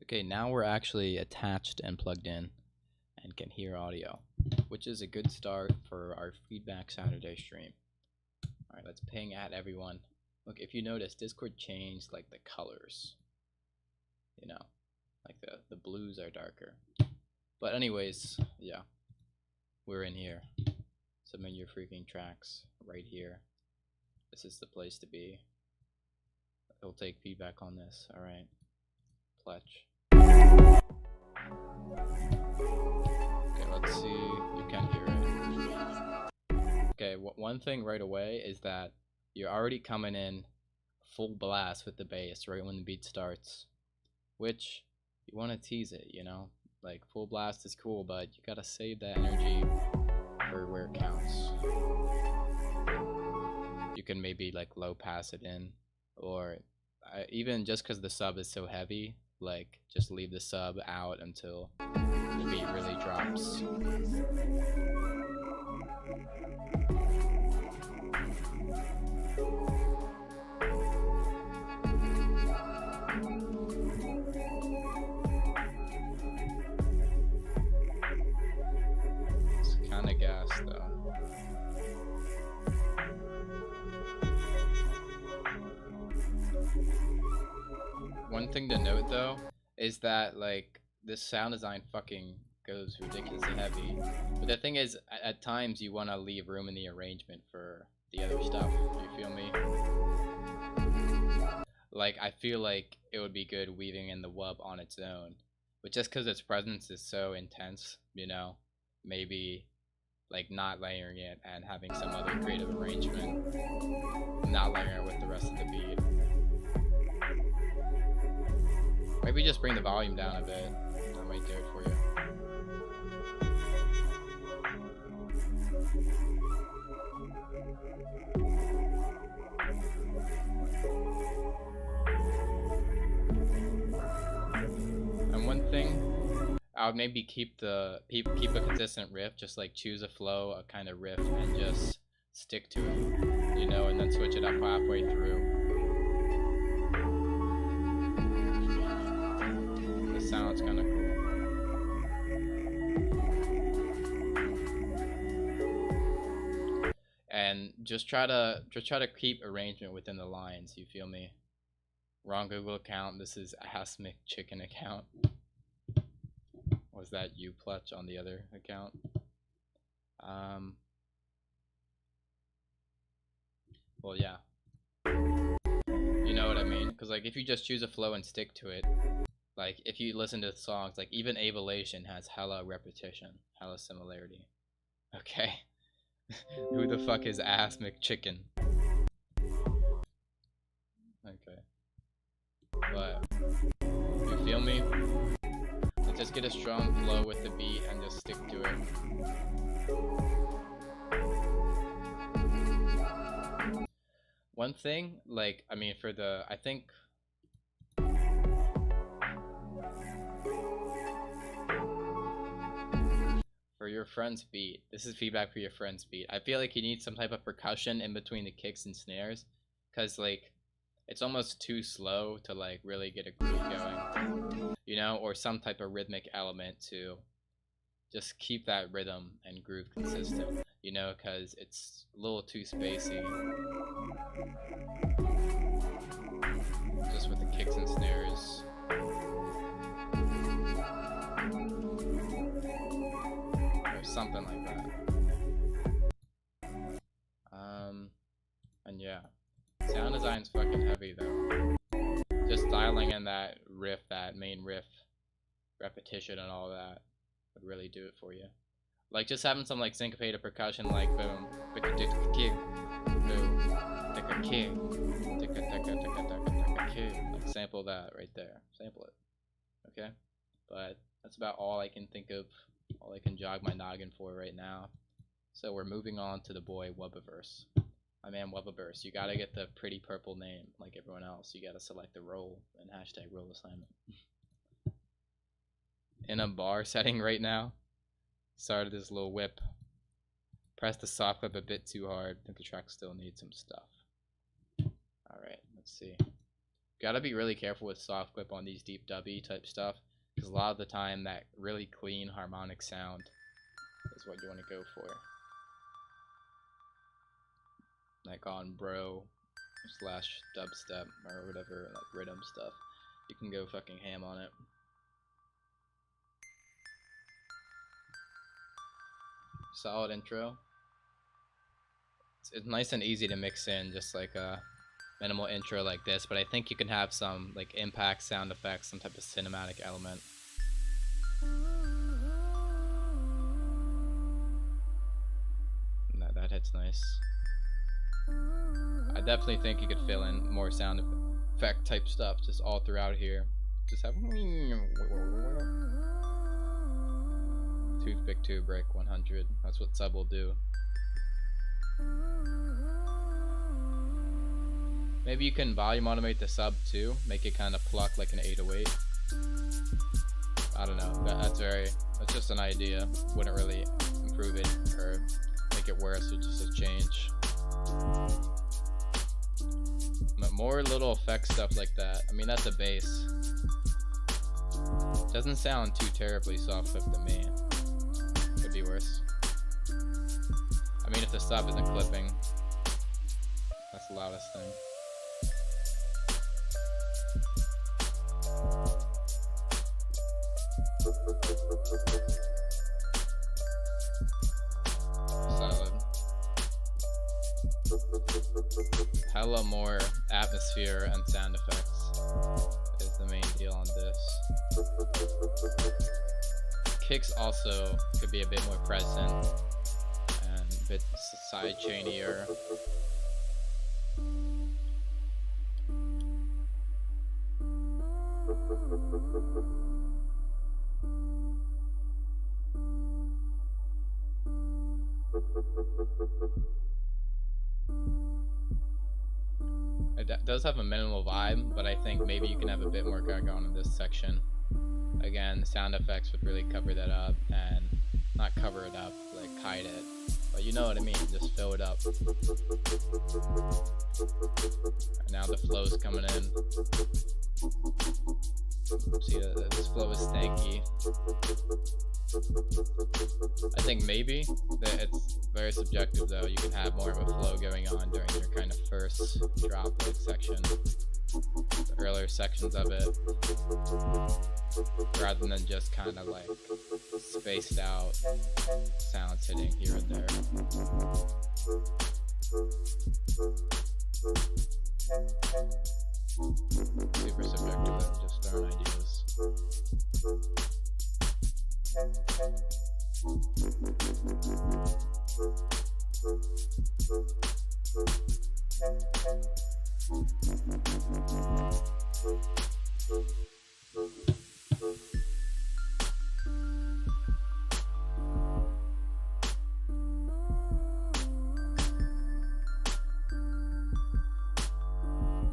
Okay, now we're actually attached and plugged in and can hear audio, which is a good start for our Feedback Saturday stream. Alright, let's ping at everyone. Look, if you notice, Discord changed like the colors. You know, like the blues are darker. But anyways, yeah, we're in here. Submit your freaking tracks right here. This is the place to be. It'll take feedback on this. Alright. Pledge. Okay, let's see. You can hear it. Okay, one thing right away is that you're already coming in full blast with the bass right when the beat starts, which you want to tease it, you know? Like, full blast is cool, but you gotta save that energy for where it counts. You can maybe like low pass it in, or even just because the sub is so heavy, like just leave the sub out until the beat really drops. It's kind of gas though. One thing to note though is that like this sound design fucking goes ridiculously heavy, but the thing is at times you want to leave room in the arrangement for the other stuff. You feel me? Like I feel like it would be good weaving in the wub on its own, but just because its presence is so intense, you know, maybe like not layering it and having some other creative arrangement, not layering it with the rest of the beat. Maybe just bring the volume down a bit. That might do it for you. And one thing, I would maybe keep a consistent riff, just like choose a flow, a kind of riff, and just stick to it, you know, and then switch it up halfway through. Sounds kind of cool. And just try to keep arrangement within the lines. You feel me? Wrong Google account. This is Ass McChicken account. Was that you, Clutch, on the other account? Well, yeah. You know what I mean? Because like if you just choose a flow and stick to it. Like, if you listen to songs, like, even Aviolation has hella repetition, hella similarity. Okay. Who the fuck is Ass McChicken? Okay. But, you feel me? So just get a strong flow with the beat and just stick to it. One thing, like, I mean, I think... For your friend's beat, this is feedback for your friend's beat. I feel like you need some type of percussion in between the kicks and snares, because like it's almost too slow to like really get a groove going, you know, or some type of rhythmic element to just keep that rhythm and groove consistent, you know, because it's a little too spacey just with the kicks and snares. Something like that. And yeah, sound design's fucking heavy though. Just dialing in that riff, that main riff, repetition and all that would really do it for you. Like just having some like syncopated percussion, like boom, boom, like sample that right there, sample it. Okay, but that's about all I can think of. All I can jog my noggin for right now. So we're moving on to the boy Wubbiverse. My man Wubbiverse, you gotta get the pretty purple name like everyone else. You gotta select the role and hashtag role assignment. In a bar setting right now. Started this little whip. Press the soft clip a bit too hard. I think the track still needs some stuff. Alright, let's see. Gotta be really careful with soft clip on these deep dubby type stuff, because a lot of the time that really clean harmonic sound is what you want to go for. Like on bro slash dubstep or whatever, like rhythm stuff, you can go fucking ham on it. Solid intro. It's nice and easy to mix in, just like a minimal intro like this, but I think you can have some like impact sound effects, some type of cinematic element. That hits nice. I definitely think you could fill in more sound effect type stuff just all throughout here. Just have toothpick to break 100. That's what sub will do. Maybe you can volume automate the sub too, make it kind of pluck like an 808. I don't know. That's just an idea. Wouldn't really improve it or make it worse. It's just a change. But more little effect stuff like that. I mean, that's a bass. Doesn't sound too terribly soft clipped to me. Could be worse. I mean, if the sub isn't clipping, that's the loudest thing. Solid. Hella more atmosphere and sound effects is the main deal on this. Kicks also could be a bit more present and a bit side chainier. It does have a minimal vibe, but I think maybe you can have a bit more going on in this section. Again, the sound effects would really cover that up, and not cover it up, like hide it, but you know what I mean, just fill it up. And now the flow's coming in. See, this flow is stanky. I think maybe that it's very subjective though. You can have more of a flow going on during your kind of first drop like section, the earlier sections of it, rather than just kind of like spaced out sounds hitting here and there. Super subjective, I'm just throwing ideas.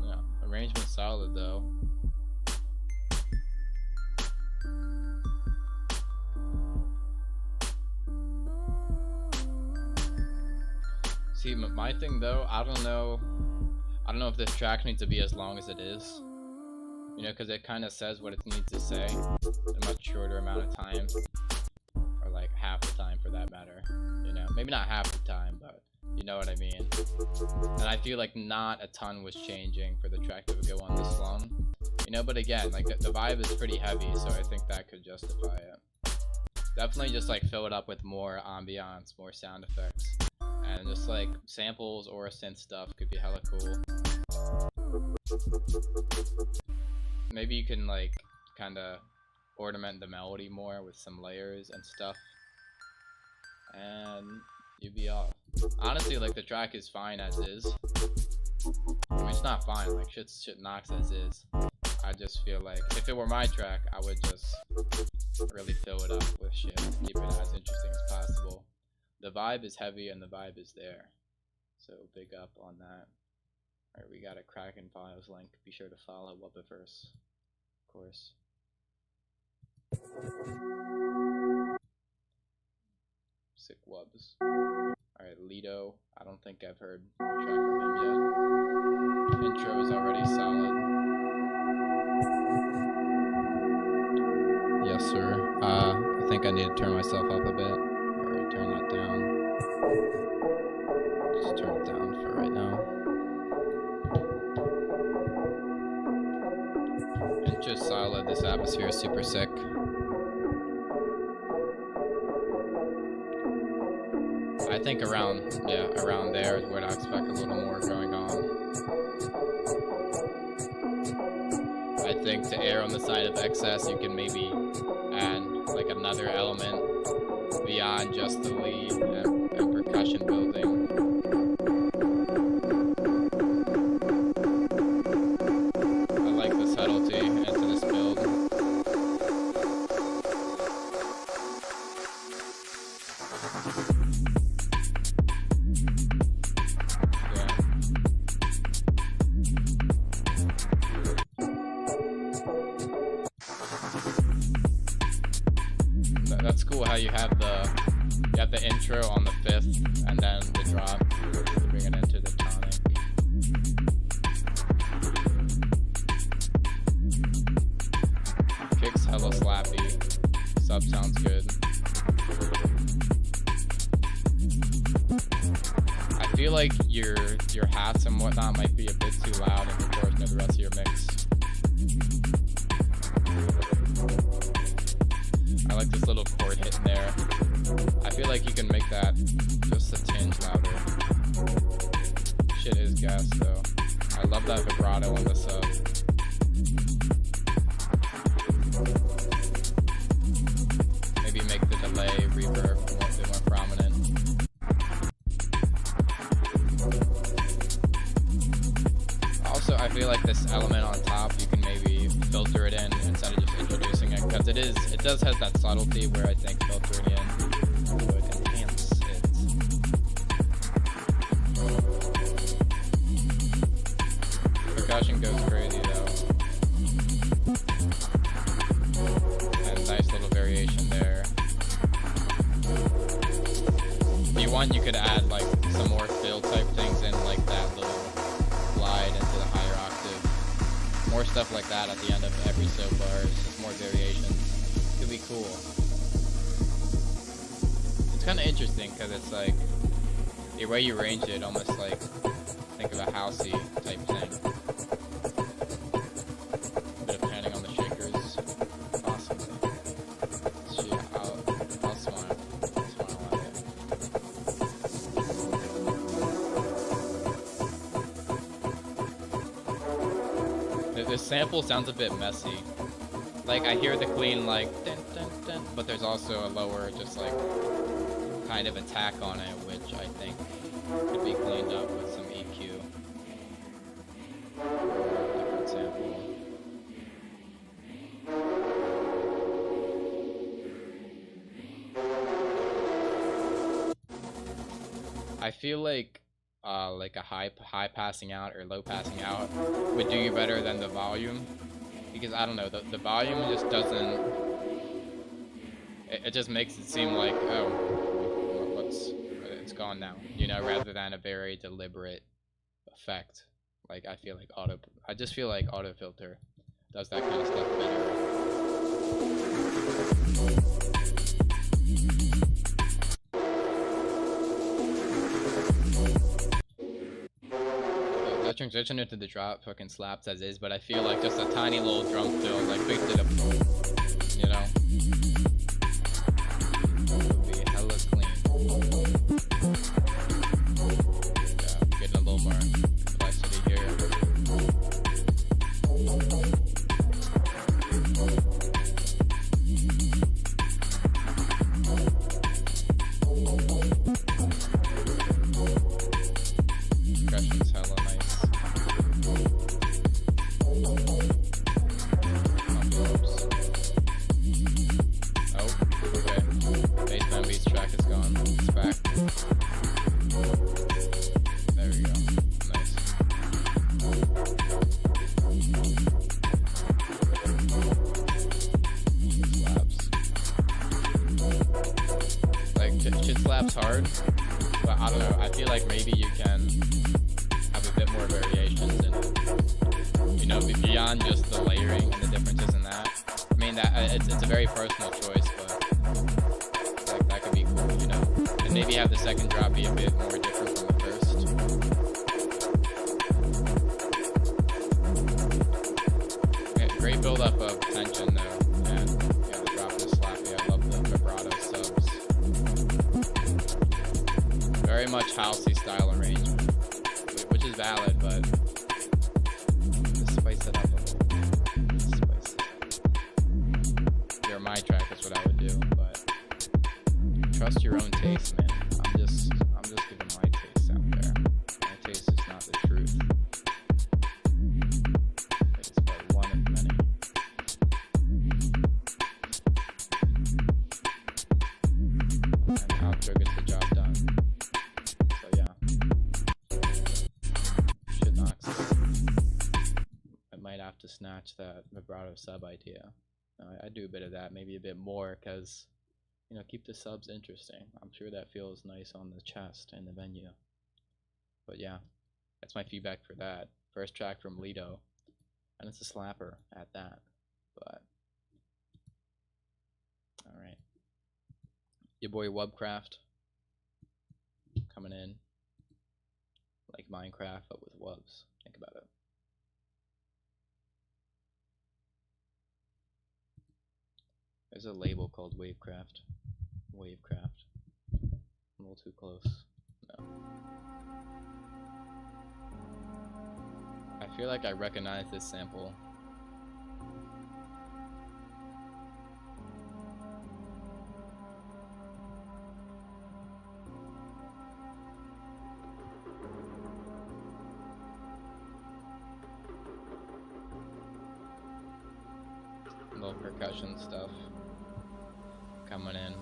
Yeah, arrangement's solid though. See, my thing though, I don't know if this track needs to be as long as it is. You know, because it kind of says what it needs to say in a much shorter amount of time. Or like half the time for that matter. You know, maybe not half the time, but you know what I mean. And I feel like not a ton was changing for the track that would go on this long. You know, but again, like the vibe is pretty heavy, so I think that could justify it. Definitely just like fill it up with more ambiance, more sound effects. And just like samples or synth stuff could be hella cool. Maybe you can like kind of ornament the melody more with some layers and stuff, and you'd be off. Honestly, like the track is fine as is. I mean, it's not fine, like shit knocks as is. I just feel like if it were my track, I would just really fill it up with shit to keep it as interesting as possible. The vibe is heavy and the vibe is there, so big up on that. Alright, we got a Kraken Files link. Be sure to follow Wubbiverse, of course. Sick Wubs. Alright, Lido. I don't think I've heard a track from him yet. Intro is already solid. compressor. I think I need to turn myself up a bit, or turn that down. Just turn it down for right now. And just solid, this atmosphere is super sick. I think around there is where I expect a little more going on. I think to err on the side of excess, you can maybe add like another element beyond just the lead and percussion building. I like the subtlety into this build. That's cool how you have the intro on the 5th and then the drop to bring it into the tonic. Kicks hella slappy. Sub sounds good. I feel like your hats and whatnot might be a bit too loud in proportion to the rest of your mix. I like this little chord hit in there. I feel like you can make that just a tinge louder. Shit is gas though. I love that vibrato on the sub. Maybe make the delay reverb a bit more prominent. Also, I feel like this element on top, you can maybe filter it in instead of just introducing it, because it does have that subtlety where I think filtering in would enhance it. Percussion goes crazy though. And nice little variation there. If you want, you could add like some more fill type things in, like that little glide into the higher octave. More stuff like that at the end of every sub bars, just more variations. Could be cool. It's kind of interesting because it's like the way you arrange it, almost like think of a housey type thing. A bit of panning on the shakers, possibly. Shit, I'll smile. I'll smile at it. The sample sounds a bit messy. Like I hear the clean like dun, dun, dun, but there's also a lower just like kind of attack on it, which I think could be cleaned up with some EQ. Different sample. I feel like a high passing out or low passing out would do you better than the volume, because I don't know, the volume just doesn't, it just makes it seem like, oh, it's gone now, you know, rather than a very deliberate effect. Like I just feel like autofilter does that kind of stuff better. The transition into the drop fucking slaps as is, but I feel like just a tiny little drum fill, like big to the, you know, would be hella clean. Yeah, getting a little more complexity here. Percussion's hella nice. Oh, okay. Bassman beats track is gone. It's back. There we go. Nice. Slaps. Like, shit slaps hard, but I don't know. I feel like maybe you can have a bit more variations in it. You know, beyond just the layering and the differences in that. I mean, mean that it's a very personal choice, but like that could be cool, you know. And maybe have the second drop be a bit more different from the first. Okay, great build up of tension though, and yeah, the drop is slappy. I love the vibrato subs. Very much housey style arrangement, which is valid, but just spice it up a little. Spice it up. If you're my track, that's what I would do, but trust your own taste, man. I'm just giving my taste out there. My taste is not the truth. It's but one of many. And the outro gets the job done. So yeah. Shit knocks. I might have to snatch that vibrato sub idea. I do a bit of that, maybe a bit more, because, you know, keep the subs interesting. I'm sure that feels nice on the chest in the venue. But yeah, that's my feedback for that. First track from Lido, and it's a slapper at that. But all right, your boy Wubcraft coming in like Minecraft but with wubs. Think about it. There's a label called Wavecraft. Wavecraft. A little too close. No. I feel like I recognize this sample. Little percussion stuff coming in.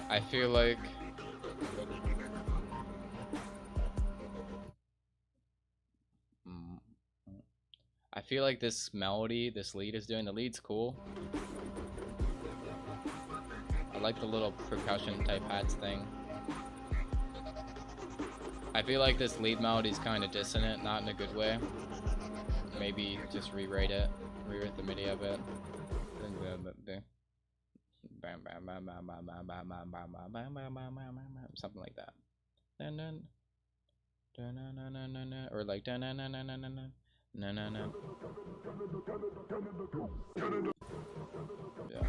I feel like this melody, this lead is doing. The lead's cool. I like the little percussion type hats thing. I feel like this lead melody is kind of dissonant, not in a good way. Maybe just rewrite the MIDI a bit. Something like that. Or like yeah.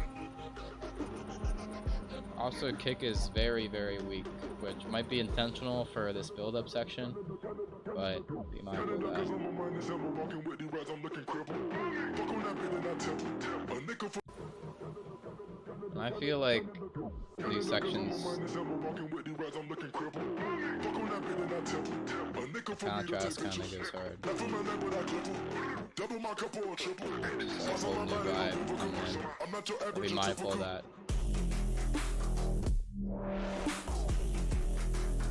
Also, kick is very, very weak, which might be intentional for this build-up section, but be mindful of that. And I feel like these sections, contrast kind of goes hard. Just a whole new vibe, and then be mindful of that.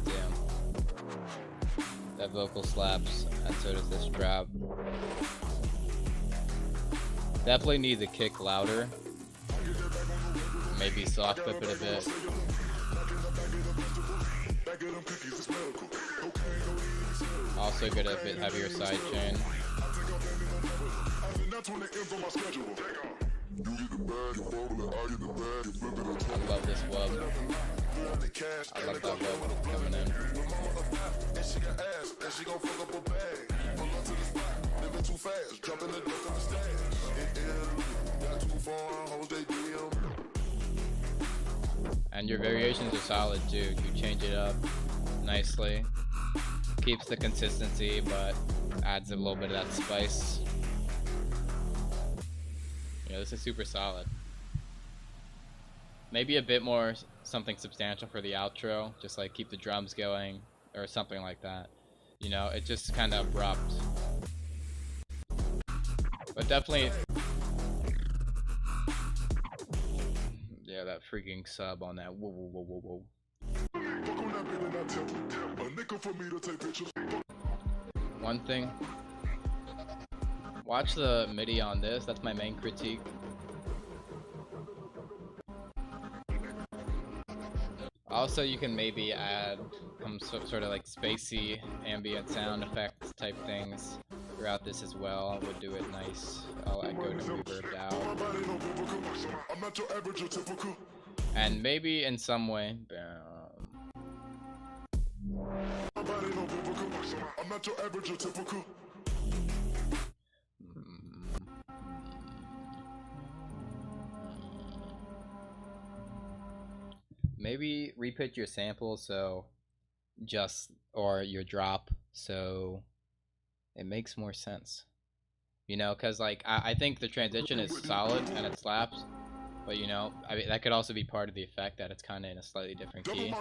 Damn. That vocal slaps, and so does this drop. Definitely need the kick louder. Maybe soft clip it a bit. Also get a bit heavier side chain. I love this wub. I love that wub coming in. And your variations are solid too. You change it up nicely. Keeps the consistency, but adds a little bit of that spice. Yeah, this is super solid. Maybe a bit more something substantial for the outro, just like keep the drums going or something like that. You know, it just kind of abrupt. But definitely, yeah, that freaking sub on that. Whoa, whoa, whoa, whoa, whoa. One thing, watch the MIDI on this. That's my main critique. Also, you can maybe add some sort of like spacey ambient sound effects type things throughout this as well. Would do it nice. I'll go to reverb out. And maybe in some way, maybe repitch your sample so or your drop so it makes more sense, you know, because like I think the transition is solid and it slaps, but you know, I mean, that could also be part of the effect that it's kind of in a slightly different key.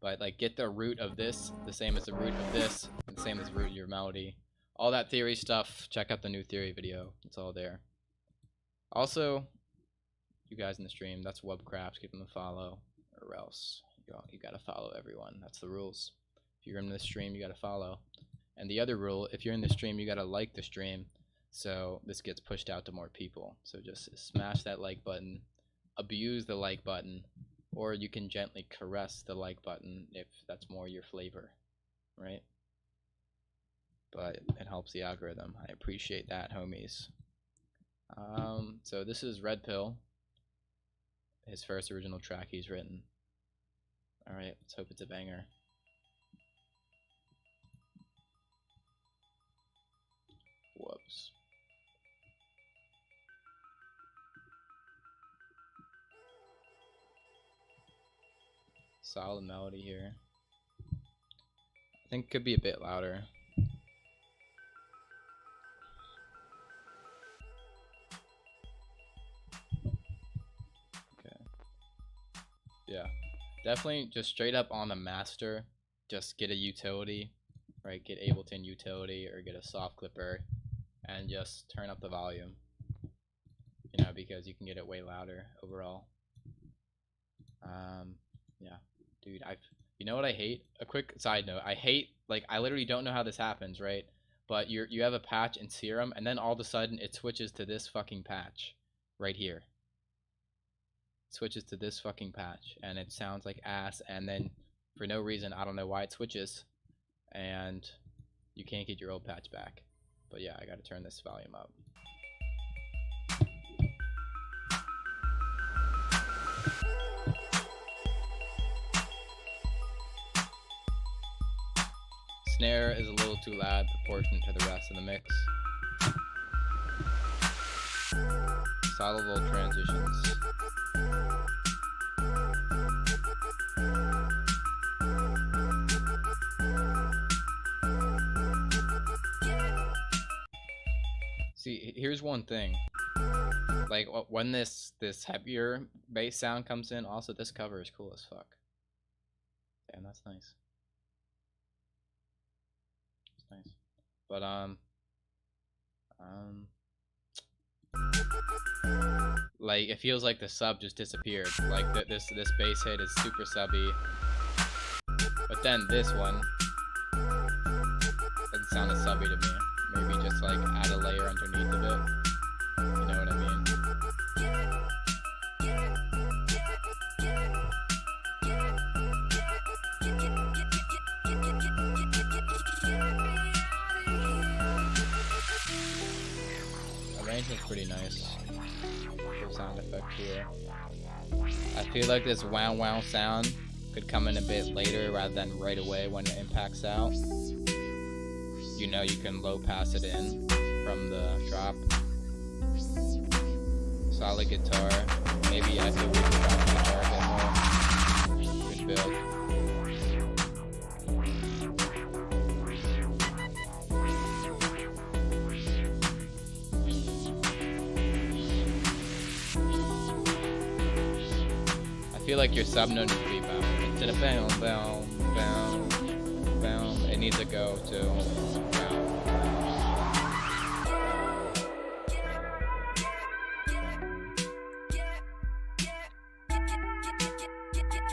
But like, get the root of this the same as the root of this, and the same as the root of your melody. All that theory stuff, check out the new theory video. It's all there. Also, you guys in the stream, that's Webcrafts. Give them a follow, or else you gotta follow everyone. That's the rules. If you're in the stream, you gotta follow. And the other rule, if you're in the stream, you gotta like the stream, so this gets pushed out to more people. So just smash that like button. Abuse the like button, or you can gently caress the like button if that's more your flavor, right? But it helps the algorithm. I appreciate that, homies. So this is Red Pill, his first original track he's written. Alright, let's hope it's a banger. Whoops. Solid melody here. I think it could be a bit louder. Okay. Yeah. Definitely just straight up on the master, just get a utility, right? Get Ableton utility or get a soft clipper and just turn up the volume. You know, because you can get it way louder overall. Yeah. Dude, you know what I hate? A quick side note. I hate, like, I literally don't know how this happens, right? But you have a patch in Serum, and then all of a sudden it switches to this fucking patch right here. It switches to this fucking patch, and it sounds like ass, and then for no reason, I don't know why it switches, and you can't get your old patch back. But yeah, I gotta turn this volume up. Snare is a little too loud proportionate to the rest of the mix. Solid little transitions. See, here's one thing. Like when this heavier bass sound comes in, also this cover is cool as fuck. Damn, that's nice. Nice. But like it feels like the sub just disappeared. Like this bass hit is super subby, but then this one doesn't sound as subby to me. Maybe just like add a layer underneath of it. You know what I mean? Arrangement's pretty nice. Cool sound effect here. I feel like this wow wow sound could come in a bit later rather than right away when it impacts out. You know, you can low pass it in from the drop. Solid guitar. Maybe I feel we could drop the guitar a bit more. Good build. I feel like your sub note needs to be bound. Instead of bound, bound, bound, bound, it needs to go to bound.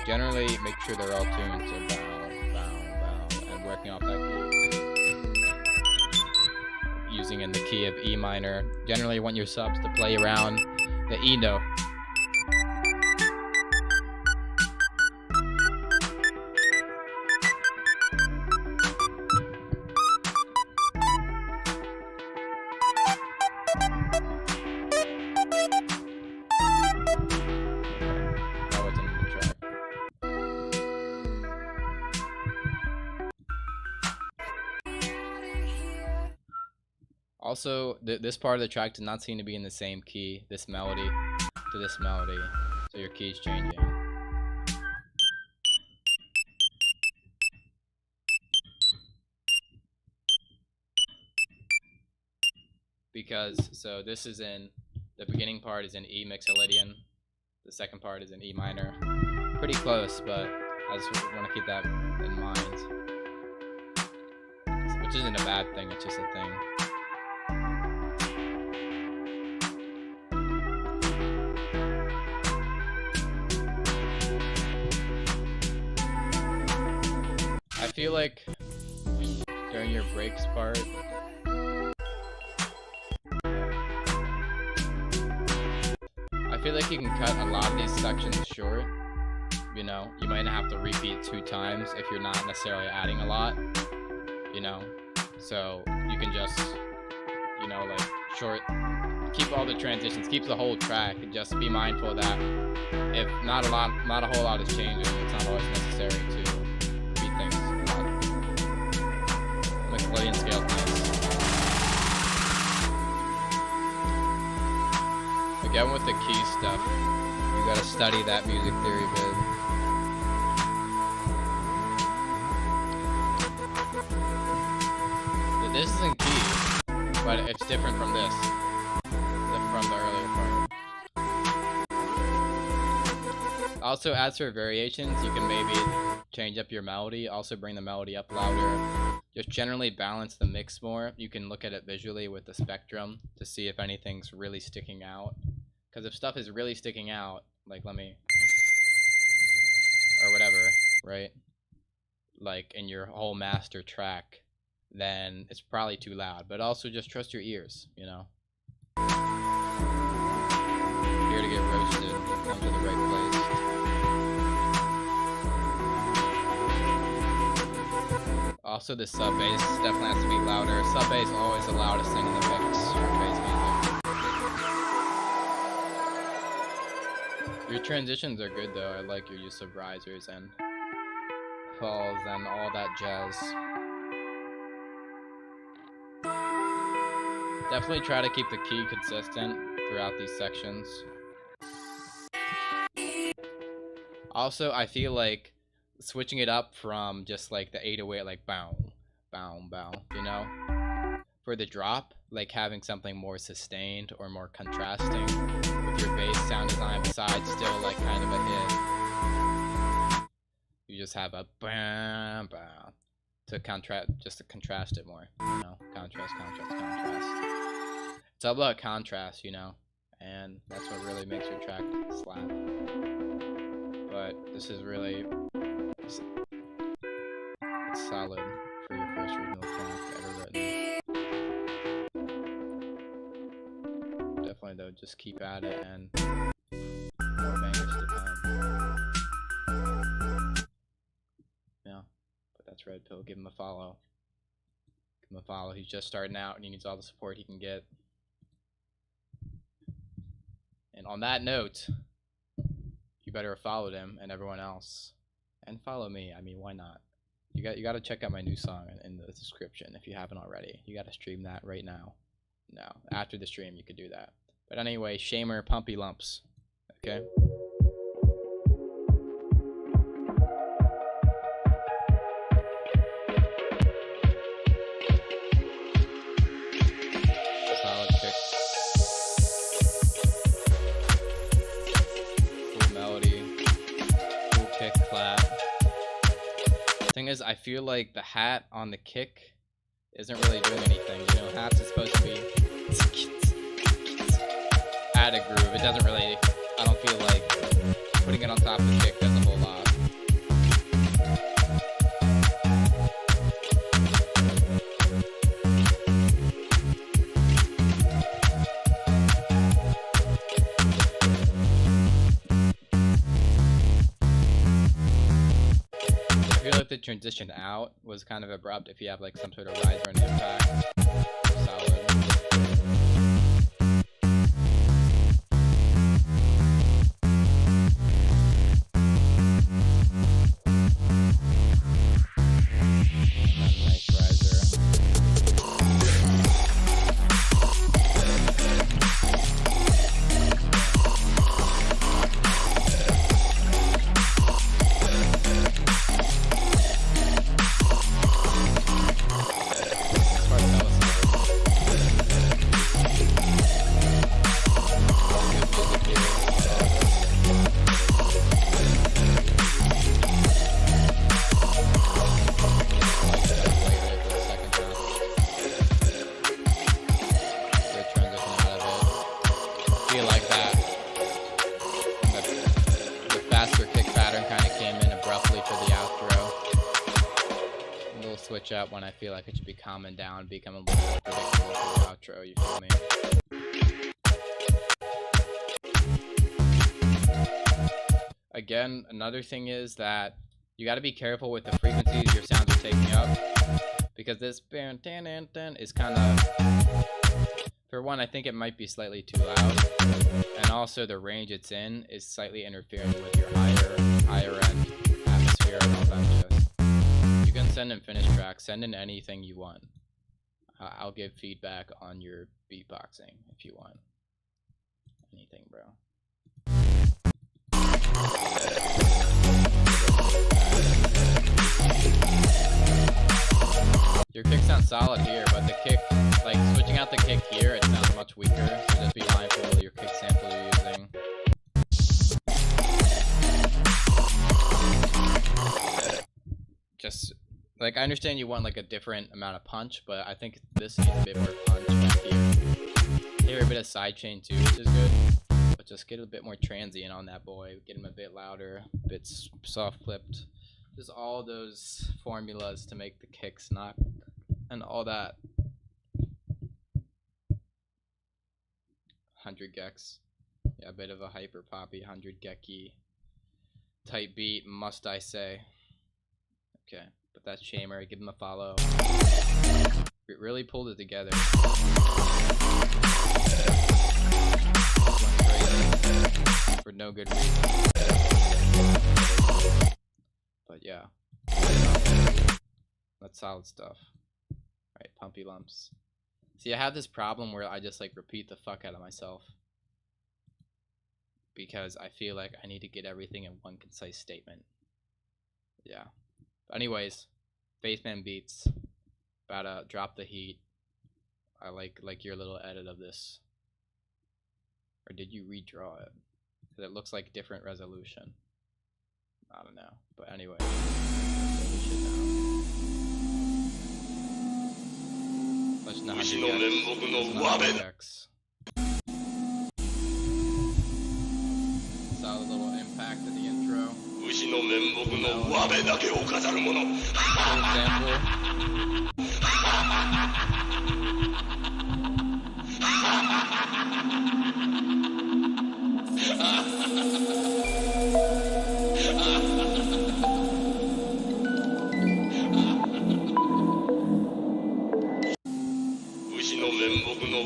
Generally, make sure they're all tuned to bound, bound, bound, and working off that key. Using in the key of E minor. Generally, you want your subs to play around the E note. Also, this part of the track does not seem to be in the same key, this melody to this melody, so your key's changing. Because, so this is in, the beginning part is in E mixolydian, the second part is in E minor. Pretty close, but I just want to keep that in mind. Which isn't a bad thing, it's just a thing. I feel like during your breaks part, I feel like you can cut a lot of these sections short. You know, you might not have to repeat 2 times if you're not necessarily adding a lot, you know, so you can just, you know, like short, keep all the transitions, keep the whole track, and just be mindful that if not a whole lot is changing, it's not always necessary to repeat things. Mixolydian scale nice. Again with the key stuff, you gotta study that music theory bit. This isn't key, but it's different from this, from the earlier part. Also, as for variations, you can maybe change up your melody, also bring the melody up louder. Just generally balance the mix more. You can look at it visually with the spectrum to see if anything's really sticking out. Because if stuff is really sticking out, like or whatever, right? Like in your whole master track, then it's probably too loud. But also just trust your ears, you know? Here to get roasted, come to the right place. Also the sub bass definitely has to be louder. Sub bass is always the loudest thing in the mix for bass music. Your transitions are good though. I like your use of risers and falls and all that jazz. Definitely try to keep the key consistent throughout these sections. Also, I feel like switching it up from just like the 808, like bow, bow, bow, you know? For the drop, like having something more sustained or more contrasting with your bass sound design besides still like kind of a hit. You just have a bam, bam to contrast it more, you know? Contrast. It's all about contrast, you know, and that's what really makes your track slap. But this is really, it's solid for your first original track ever written. Definitely though, just keep at it and more bangers to come. Yeah, but that's Red Pill. Give him a follow. Give him a follow. He's just starting out and he needs all the support he can get. And on that note, you better have followed him and everyone else, and follow me. I mean, why not? You got to check out my new song in the description if you haven't already. You got to stream that right now. No, after the stream you could do that. But anyway, Shamer, Pumpy Lumps. Okay. Is I feel like the hat on the kick isn't really doing anything. You know, hats is supposed to be add a groove. It doesn't really, I don't feel like putting it on top of the kick does a whole lot. The transition out was kind of abrupt. If you have like some sort of riser and impact, solid. Nice riser. switch up when I feel like it should be calming down, become a little more predictable for the outro, you feel me? Again, another thing is that you got to be careful with the frequencies your sounds are taking up, because this is kind of, for one, I think it might be slightly too loud, and also the range it's in is slightly interfering with your higher end atmosphere and all that shit. You can send in finished tracks, send in anything you want. I'll give feedback on your beatboxing if you want. Anything, bro. Your kick sounds solid here, but the kick, like switching out the kick here, it sounds much weaker, so just be mindful of your kick sample you're using. Just, like, I understand you want like a different amount of punch, but I think this needs a bit more punch back here. Hear a bit of sidechain too, which is good, but just get a bit more transient on that boy, get him a bit louder, a bit soft clipped. Just all those formulas to make the kicks knock and all that. 100 gex. Yeah, a bit of a hyper poppy 100 gecky type beat, must I say. Okay, but that's Shamer. Give him a follow. It really pulled it together. For no good reason. But yeah, that's solid stuff. Alright, pumpy lumps. See, I have this problem where I just like repeat the fuck out of myself, because I feel like I need to get everything in one concise statement. Yeah. But anyways, Bassman Beats. About to drop the heat. I like your little edit of this. Or did you redraw it? Because it looks like different resolution. I don't know, but anyway, we should know. Let's not do X. Solid little impact in the intro.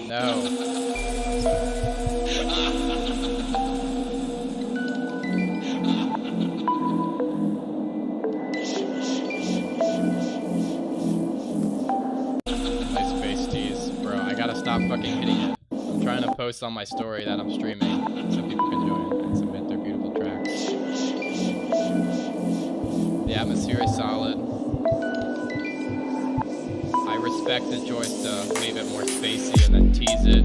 No. Nice face tease. Bro, I gotta stop fucking hitting it. I'm trying to post on my story that I'm streaming so people can join and submit their beautiful tracks. The atmosphere is solid. I respect the choice to leave it more spacey and then tease it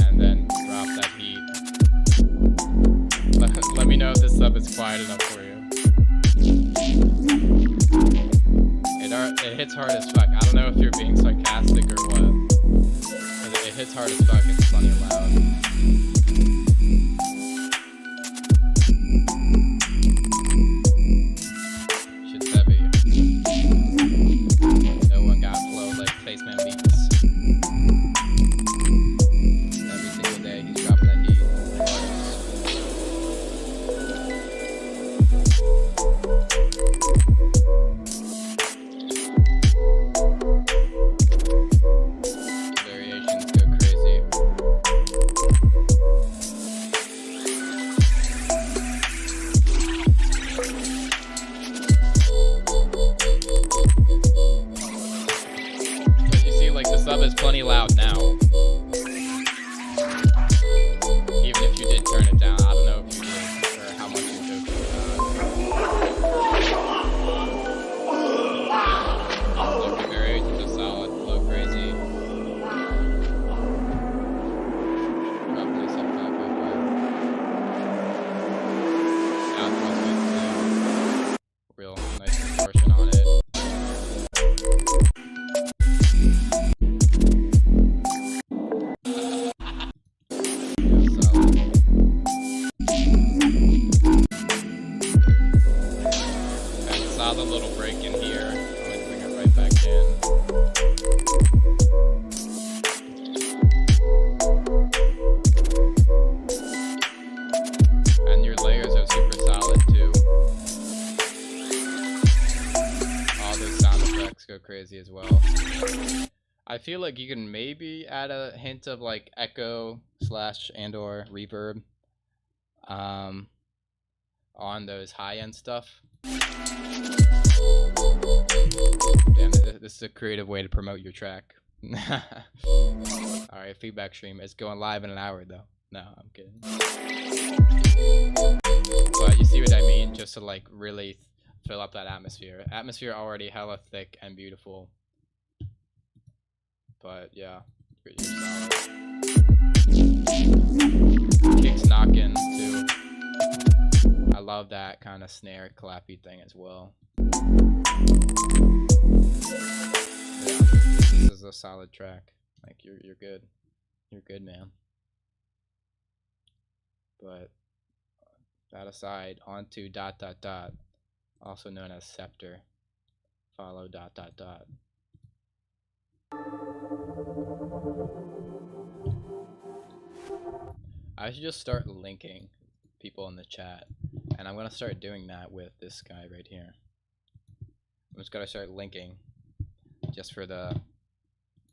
and then drop that heat. Let me know if this sub is quiet enough for you. It hits hard as fuck. I don't know if you're being sarcastic or what. It hits hard as fuck. It's funny and loud. Shit's heavy. No one got flow like Bassman Beats. Every single day he's dropping that heat. Variations go crazy. frequency as well. I feel like you can maybe add a hint of like echo slash and or reverb on those high-end stuff. Damn, this is a creative way to promote your track. Alright, feedback stream. It's going live in an hour though. No, I'm kidding. But you see what I mean? Just to like really fill up that atmosphere. Atmosphere already hella thick and beautiful. But yeah, you're solid. Kicks knocking too. I love that kind of snare clappy thing as well. Yeah, this is a solid track. Like you're good. You're good, man. But that aside, onto ... also known as scepter. Follow ... I should just start linking people in the chat, and I'm gonna start doing that with this guy right here. I'm just gonna start linking just for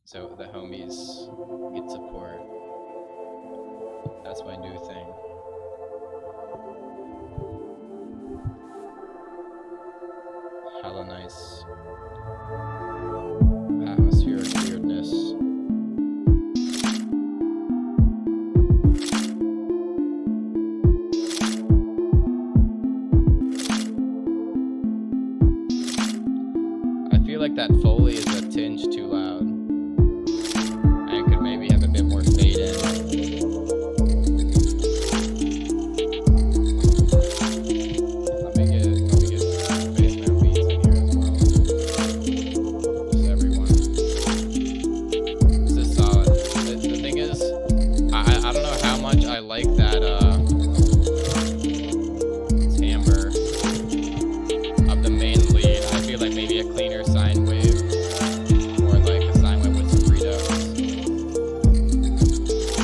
so the homies get support. That's my new thing. Hella nice atmospheric weirdness. I feel like that Foley is a tinge too loud. I could maybe have a bit more fade in. Let me get bassman beats in here as well. Just everyone. This is solid. The thing is, I don't know how much I like that timbre of the main lead. I feel like maybe a cleaner sine wave, or like a sine wave with some redux.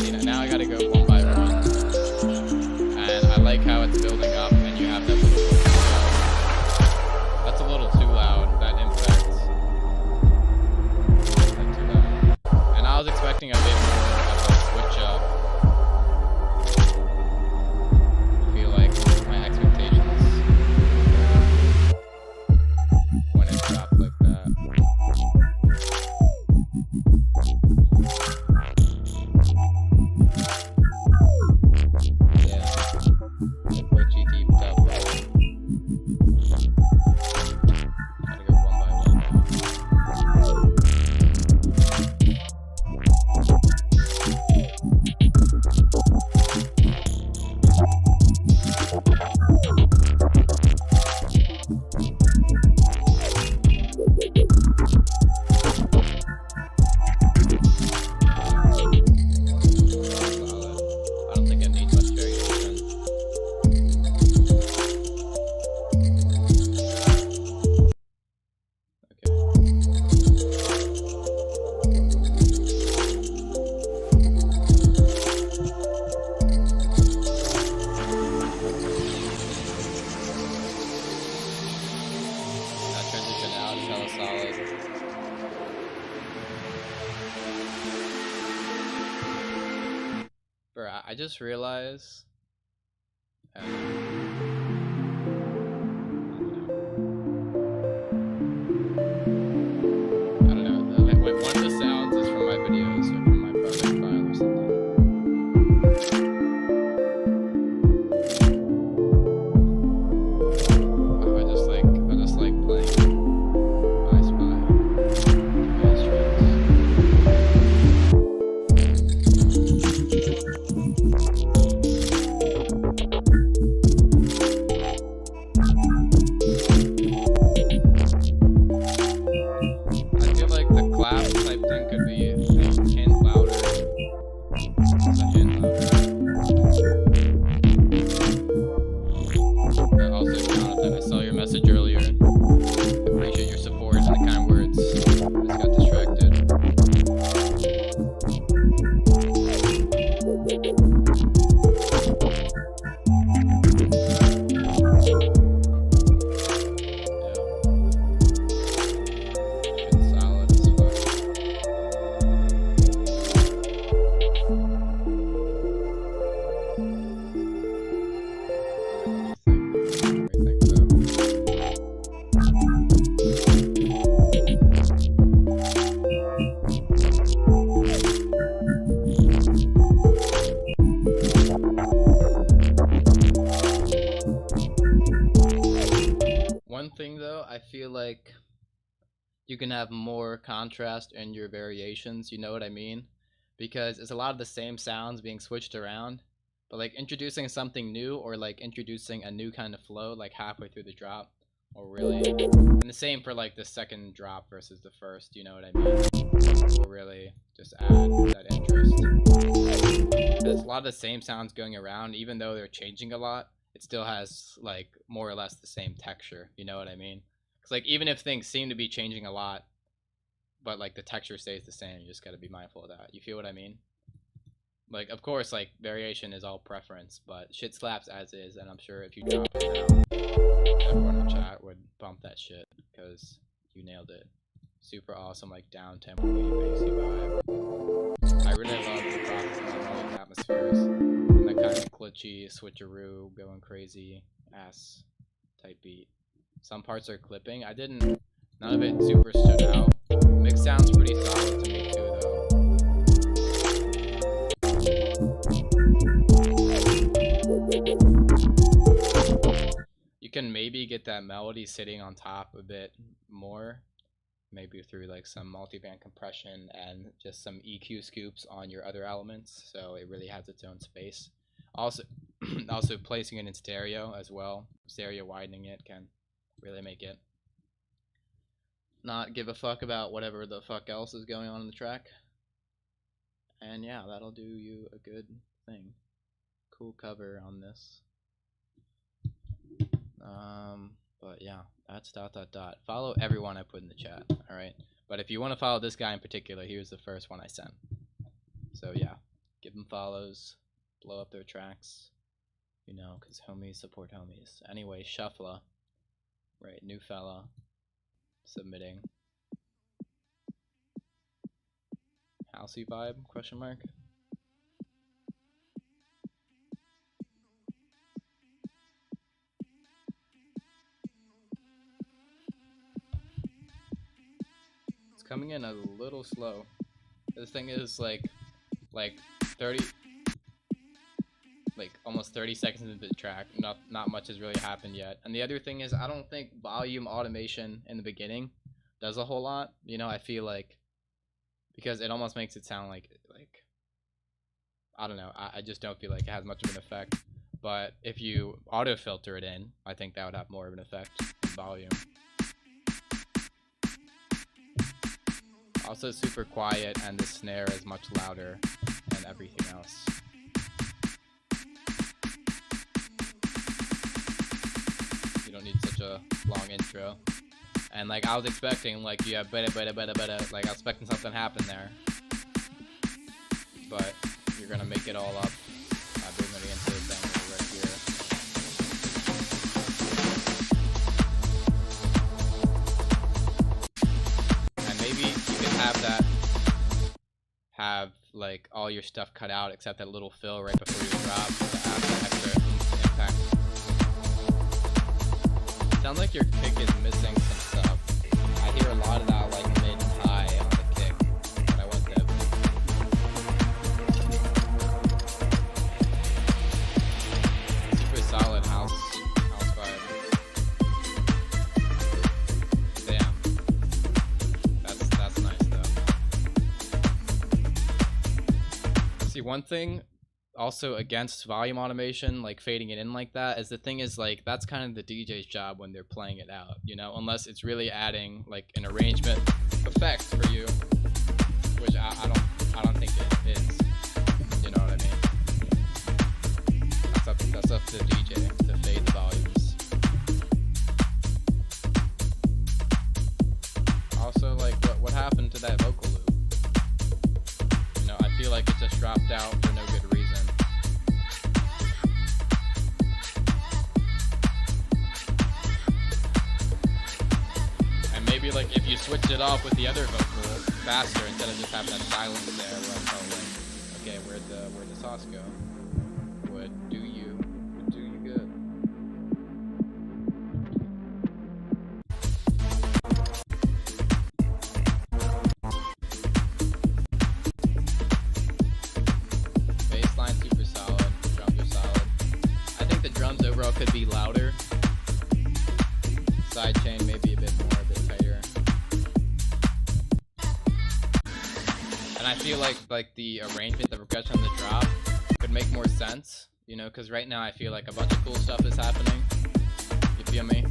You know, now I gotta go one by one, and I like how it's building up, and you have that little. That's a little too loud. That impact. That's too loud. And I was expecting a bit more of a switch up. I feel like my expectations when it dropped like that. Yeah, like what GT top right. Gotta go one by one now. Solid. I don't think it needs much variation. Okay. That transition out is hella solid. Bro, I just realized. I don't know. Like, one of the sounds is from my videos or from my project file or something. Oh, I just like playing I Spy. All streams. like you can have more contrast in your variations, you know what I mean? Because it's a lot of the same sounds being switched around, but like introducing something new or like introducing a new kind of flow like halfway through the drop, or really, and the same for like the second drop versus the first, you know what I mean? Will really just add that interest. There's a lot of the same sounds going around, even though they're changing a lot, it still has like more or less the same texture, you know what I mean? Because like even if things seem to be changing a lot, but like the texture stays the same, you just got to be mindful of that. You feel what I mean? Like of course like variation is all preference, but shit slaps as is, and I'm sure if you drop it now, everyone in chat would bump that shit because you nailed it. Super awesome, like down tempo bassy vibe. I really love the processing atmospheres and that kind of glitchy switcheroo going crazy ass type beat. Some parts are clipping. None of it super stood out. Mix sounds pretty solid to me too though. You can maybe get that melody sitting on top a bit more, maybe through like some multiband compression and just some EQ scoops on your other elements, so it really has its own space. Also placing it in stereo as well. Stereo widening it can really make it not give a fuck about whatever the fuck else is going on in the track. And yeah, that'll do you a good thing. Cool cover on this. But yeah, that's ... Follow everyone I put in the chat, alright? But if you want to follow this guy in particular, here's the first one I sent. So yeah, give them follows, blow up their tracks, you know, because homies support homies. Anyway, Shuffla, right, new fella, submitting. Housey vibe, question mark? Coming in a little slow. This thing is like 30, like almost 30 seconds into the track. Not much has really happened yet. And the other thing is, I don't think volume automation in the beginning does a whole lot. You know, I feel like, because it almost makes it sound like I don't know. I just don't feel like it has much of an effect. But if you auto filter it in, I think that would have more of an effect than volume. Also super quiet, and the snare is much louder than everything else. You don't need such a long intro. And like I was expecting, like you have better, like I was expecting something to happen there. But you're gonna make it all up. I've been really into the thing right here. Have like all your stuff cut out except that little fill right before you drop to add the extra impact. Sounds like your kick is missing some stuff. I hear a lot of that like mid and high on the kick, but I want that. Super solid house vibe. Damn. That's nice though. See, one thing also against volume automation, like fading it in like that, is the thing is like that's kind of the DJ's job when they're playing it out, you know, unless it's really adding like an arrangement effect for you, which I don't think it is. You know what I mean? That's up to the DJ to fade the volumes. Also, like what happened to that vocal loop? You know, I feel like it just dropped out for no good reason. And maybe like if you switched it off with the other vocal faster instead of just having that silence there where I'm probably like, okay, where'd the sauce go? Would do you good. Bassline super solid, drums are solid. I think the drums overall could be louder. Sidechain maybe a bit more, but feel like the arrangement, the progression of the drop could make more sense, you know, because right now I feel like a bunch of cool stuff is happening. You feel me?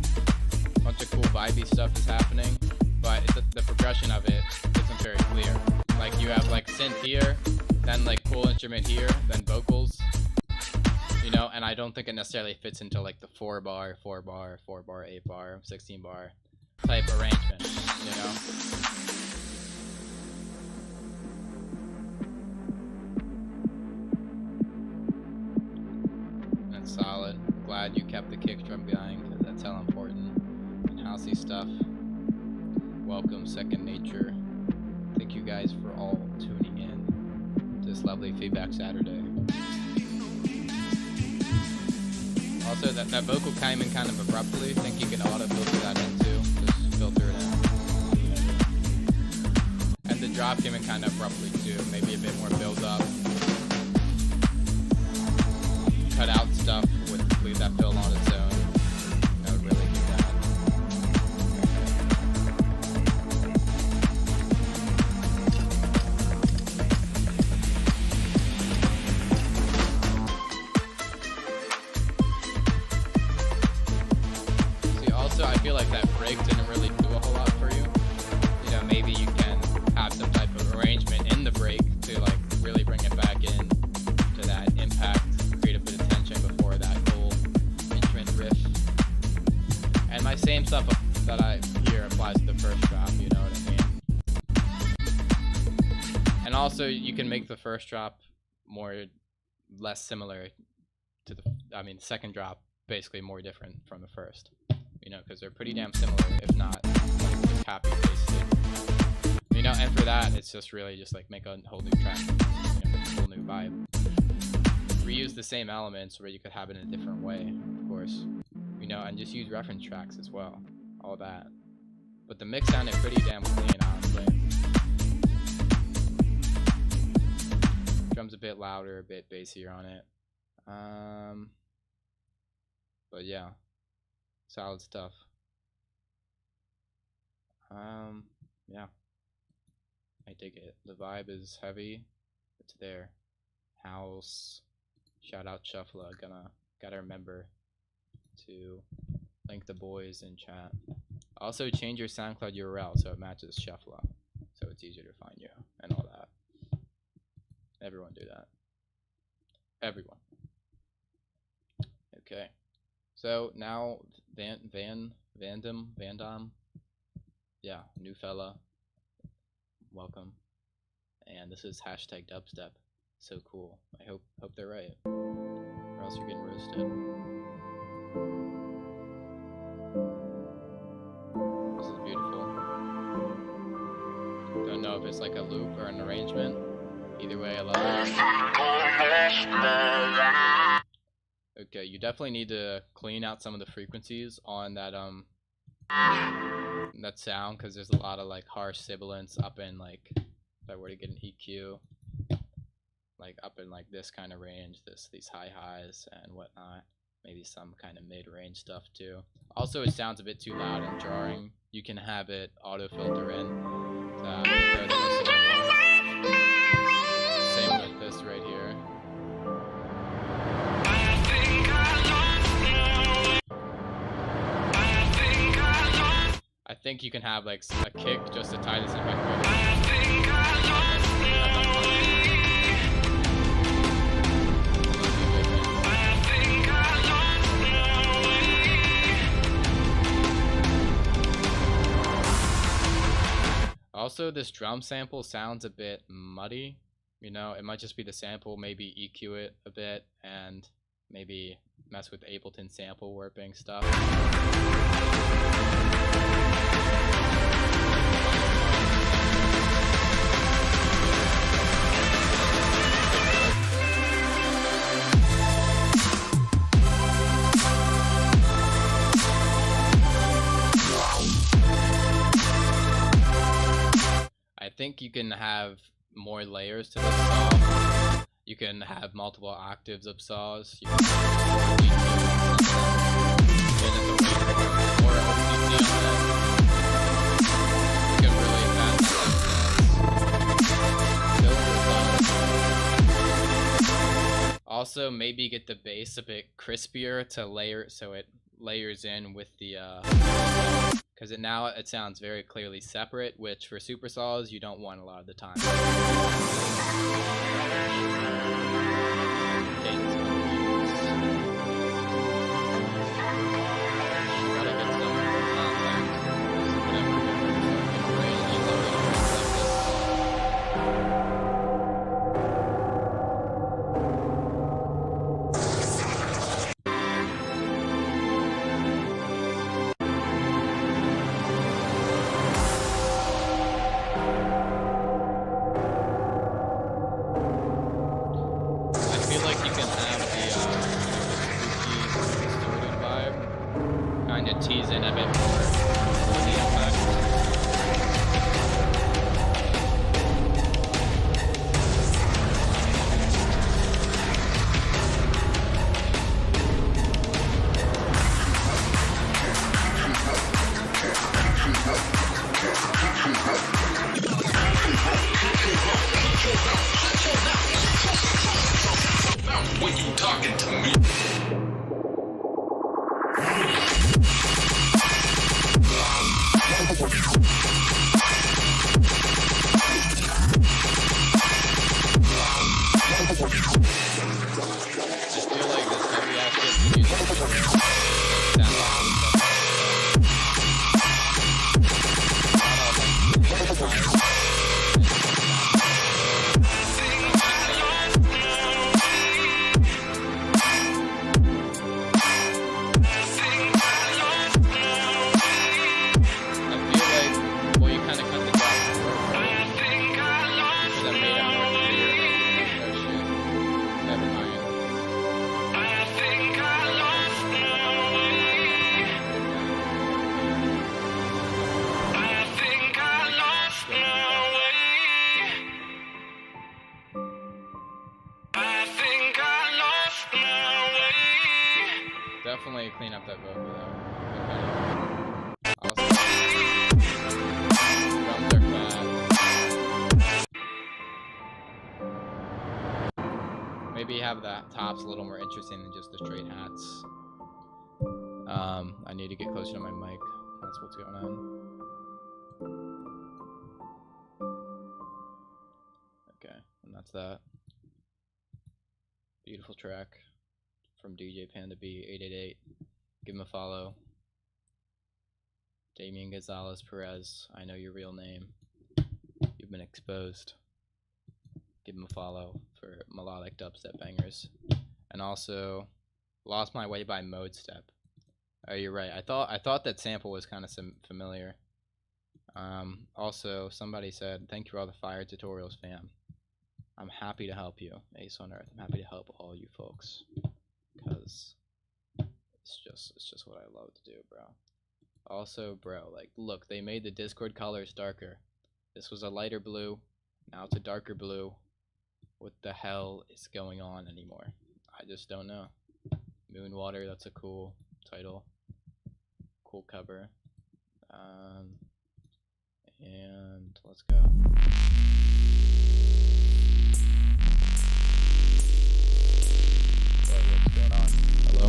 A bunch of cool vibey stuff is happening, but the progression of it isn't very clear. Like you have like synth here, then like cool instrument here, then vocals, you know, and I don't think it necessarily fits into like the 4 bar, 4 bar, 4 bar, 8 bar, 16 bar type arrangement, you know. That's solid. Glad you kept the kick drum going, because that's hella important. And housey stuff. Welcome, Second Nature. Thank you guys for all tuning in to this lovely Feedback Saturday. Also, that vocal came in kind of abruptly. I think you can auto filter that in too. Just filter it in. And the drop came in kind of abruptly too. Maybe a bit more build up. Cut out stuff, leave that fill on its own. That would really do that. See, also I feel like that break didn't really do a whole lot for you. You know, maybe you can have some type of arrangement in the break to like really bring it back in to that impact. Create a bit of tension before that whole instrument riff. And my same stuff that I hear applies to the first drop, you know what I mean? And also you can make the first drop less similar to the second drop basically more different from the first, you know, because they're pretty damn similar, if not like just copy pasted, you know. And for that it's just really just like make a whole new track, you know, a whole new vibe. Reuse the same elements where you could have it in a different way, of course, you know, and just use reference tracks as well, all that. But the mix sounded pretty damn clean, honestly. Drums a bit louder, a bit bassier on it. But yeah, solid stuff. Yeah, I dig it. The vibe is heavy. It's there. House. Shout out Shuffla. Gotta remember to link the boys in chat. Also change your SoundCloud URL so it matches Shuffla, so it's easier to find you and all that. Everyone do that. Everyone. Okay. So now Vandam. Yeah, new fella. Welcome. And this is hashtag dubstep. So cool. I hope they're right, or else you're getting roasted. This is beautiful. Don't know if it's like a loop or an arrangement. Either way, I love it. Okay, you definitely need to clean out some of the frequencies on that that sound, because there's a lot of like harsh sibilants up in, like, if I were to get an EQ, like up in like this kind of range, these high highs and whatnot, maybe some kind of mid-range stuff too. Also, it sounds a bit too loud and jarring. You can have it auto filter in to prepare the listener more. Same with this right here. I think you can have like a kick just to tie this in back quick. Also, this drum sample sounds a bit muddy, you know. It might just be the sample. Maybe EQ it a bit and maybe mess with Ableton sample warping stuff. I think you can have more layers to this saw. You can have multiple octaves of saws. You can really add Also, maybe get the bass a bit crispier to layer, so it layers in with the, because now it sounds very clearly separate, which for supersaws you don't want a lot of the time. Tease in a bit more for the impact. When you talking to me. Definitely clean up that vocal though. Drums are fat. Maybe have the tops a little more interesting than just the straight hats. I need to get closer to my mic. That's what's going on. Okay, and that's that. Beautiful track from DJ Panda B 888. Give him a follow. Damien Gonzalez Perez, I know your real name. You've been exposed. Give him a follow for melodic dubstep bangers. And also, Lost My Way by Mode Step. Oh, you're right. I thought that sample was kind of familiar. Also, somebody said, "Thank you for all the fire tutorials, fam." I'm happy to help you, Ace on Earth. I'm happy to help all you folks, because it's just what I love to do, bro. Also, bro, like, look, they made the Discord colors darker. This was a lighter blue, now it's a darker blue. What the hell is going on anymore? I just don't know. Moonwater, that's a cool title, cool cover. And let's go. What's going on? Hello?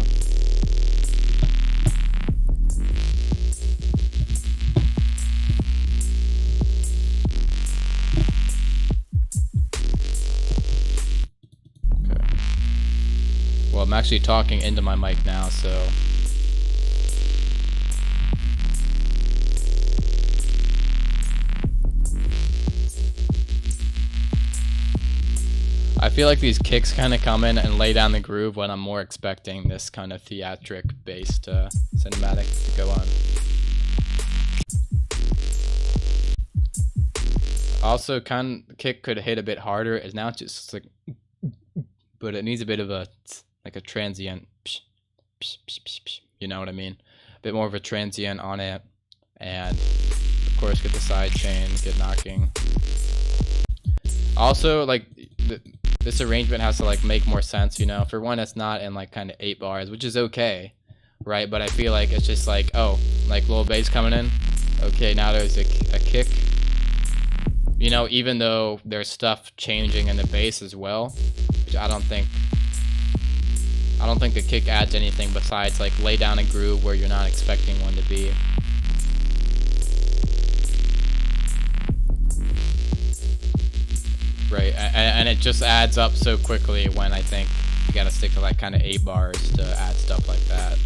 Okay. Well, I'm actually talking into my mic now, so I feel like these kicks kind of come in and lay down the groove when I'm more expecting this kind of theatric-based cinematic to go on. Also, kind of kick could hit a bit harder. Is now just like, but it needs a bit of a like a transient. You know what I mean? A bit more of a transient on it, and of course get the side chain, get knocking. Also, like this arrangement has to like make more sense, you know. For one, it's not in like kind of 8 bars, which is okay, right? But I feel like it's just like, oh, like little bass coming in. Okay, now there's a kick. You know, even though there's stuff changing in the bass as well, which I don't think I don't think the kick adds anything besides like lay down a groove where you're not expecting one to be. Right, and it just adds up so quickly when I think you gotta stick to like kind of 8 bars to add stuff like that.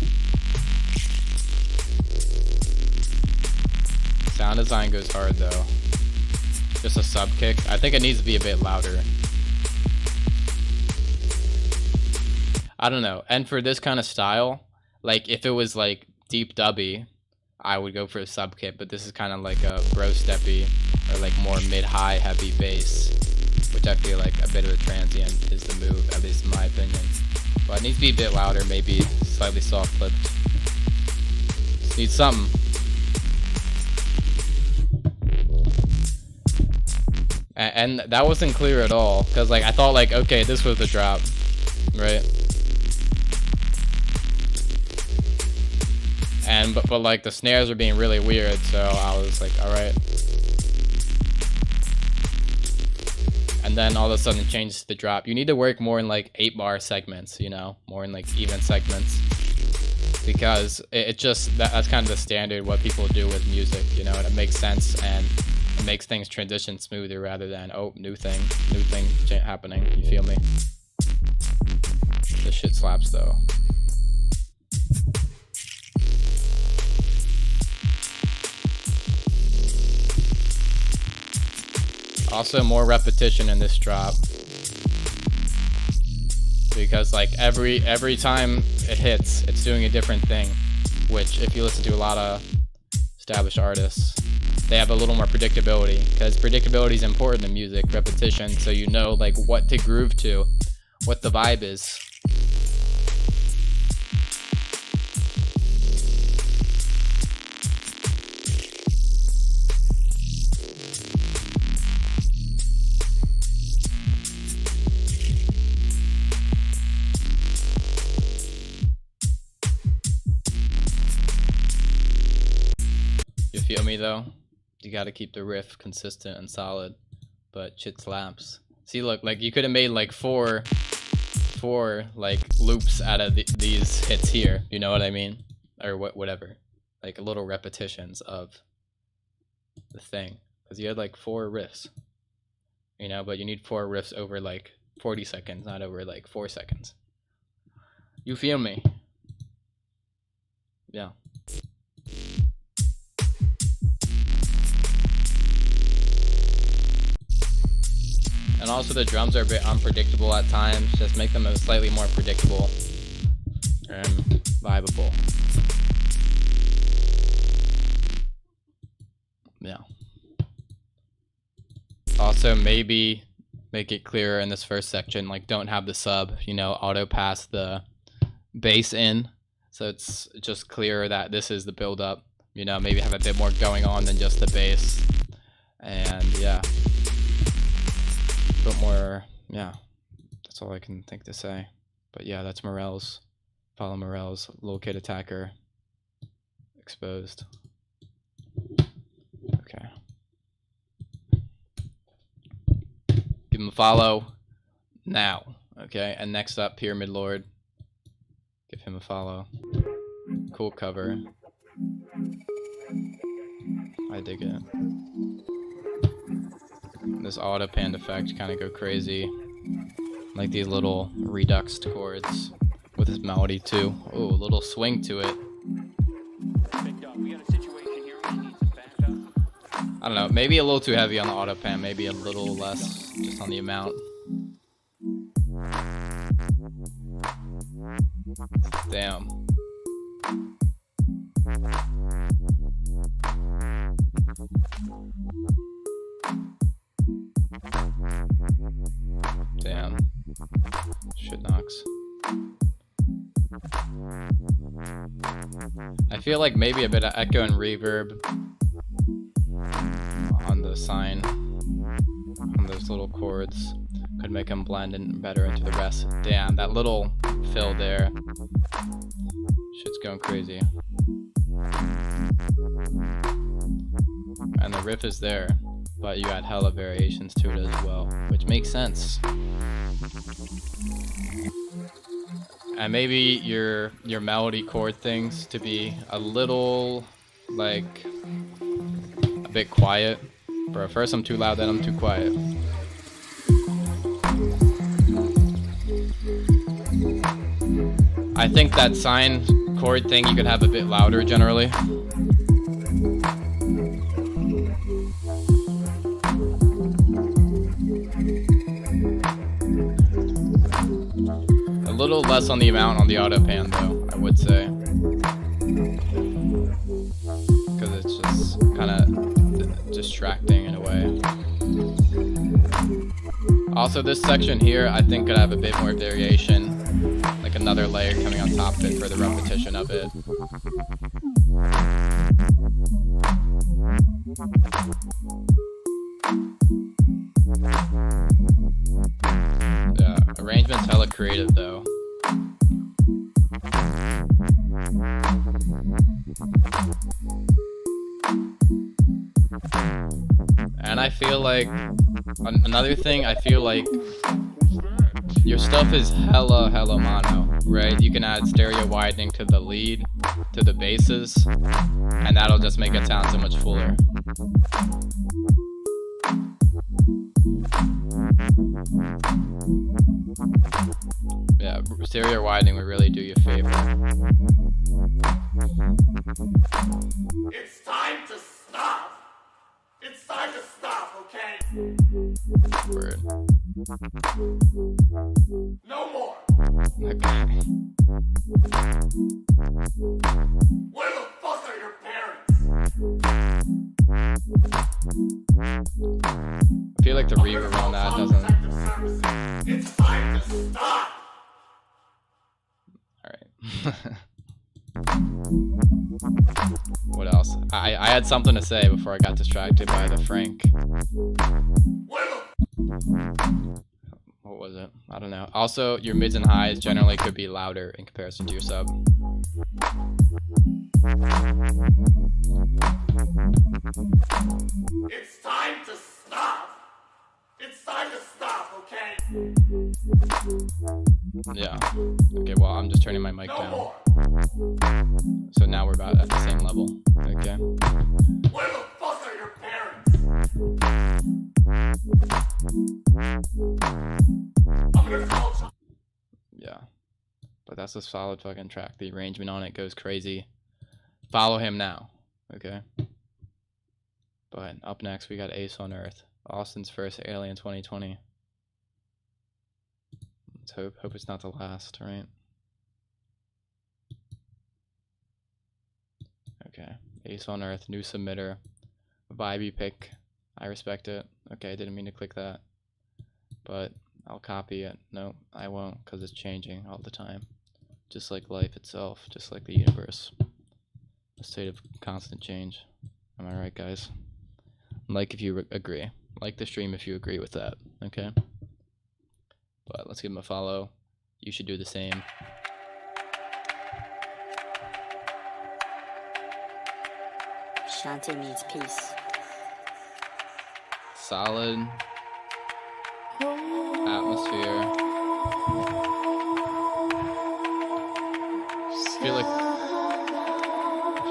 Sound design goes hard though. Just a sub kick. I think it needs to be a bit louder. I don't know. And for this kind of style, like if it was like deep dubby, I would go for a sub kick, but this is kind of like a bro steppy or like more mid-high heavy bass, which I feel like a bit of a transient is the move, at least in my opinion. But it needs to be a bit louder, maybe slightly soft clipped. Just need something. And that wasn't clear at all, because like I thought like, okay, this was the drop, right? And but like the snares are being really weird, so I was like, all right. And then all of a sudden it changes to the drop. You need to work more in like 8 bar segments, you know, more in like even segments, because it just that's kind of the standard what people do with music, you know, and it makes sense and it makes things transition smoother rather than, oh, new thing happening. You feel me? This shit slaps though. Also more repetition in this drop, because like every time it hits, it's doing a different thing, which if you listen to a lot of established artists, they have a little more predictability, because predictability is important in music, repetition, so you know like what to groove to, what the vibe is. You feel me though? You gotta keep the riff consistent and solid, but shit slaps. See, look, like you could have made like four like loops out of these hits here. You know what I mean? Or whatever, like little repetitions of the thing, because you had like 4 riffs, you know, but you need 4 riffs over like 40 seconds, not over like 4 seconds. You feel me? Yeah. And also the drums are a bit unpredictable at times. Just make them slightly more predictable and vibeable. Yeah. Also maybe make it clearer in this first section, like don't have the sub, you know, auto pass the bass in, so it's just clearer that this is the build up, you know, maybe have a bit more going on than just the bass. And yeah. But more, yeah, that's all I can think to say. But yeah, that's Morels. Follow Morels, Lil Kid Attacker, Exposed. Okay. Give him a follow now, okay? And next up, Pyramid Lord. Give him a follow. Cool cover. I dig it. This auto pan effect kind of go crazy, like these little reduxed chords with his melody too. Ooh, a little swing to it. I don't know, maybe a little too heavy on the auto pan, maybe a little less just on the amount. Damn. Damn. Shit knocks. I feel like maybe a bit of echo and reverb on the sign, on those little chords, could make them blend in better into the rest. Damn, that little fill there. Shit's going crazy. And the riff is there, but you add hella variations to it as well, which makes sense. And maybe your melody chord things to be a little like a bit quiet. Bro, first I'm too loud, then I'm too quiet. I think that sine chord thing you could have a bit louder generally. A little less on the amount on the auto pan though, I would say. Because it's just kind of distracting in a way. Also, this section here I think could have a bit more variation, like another layer coming on top of it for the repetition of it. Yeah, arrangement's hella creative though. And I feel like another thing, I feel like your stuff is hella mono, right? You can add stereo widening to the lead, to the basses, and that'll just make it sound so much fuller. Yeah, stereo widening would really do you a favor. It's time to stop. It's time to stop, okay? Word. No more. Okay. Where the fuck are your parents? I feel like the reverb on that doesn't. It's time to stop. Alright. What else? I had something to say before I got distracted by the Frank. What was it? I don't know. Also, your mids and highs generally could be louder in comparison to your sub. It's time to stop. It's time to stop, okay? Yeah. Okay, well, I'm just turning my mic No down. more. So now we're about at the same level. Okay. Where the fuck are your parents? I'm gonna call you. Yeah. But that's a solid fucking track. The arrangement on it goes crazy. Follow him now. Okay. But up next, we got Ace on Earth. Austin's first Alien 2020. Let's hope it's not the last, right? Okay, Ace on Earth, new submitter, vibey pick. I respect it. Okay, I didn't mean to click that, but I'll copy it. No, I won't, because it's changing all the time. Just like life itself, just like the universe. A state of constant change. Am I right, guys? Like if you agree. Like the stream if you agree with that, okay? But let's give him a follow. You should do the same. Shanti means peace. Solid atmosphere. I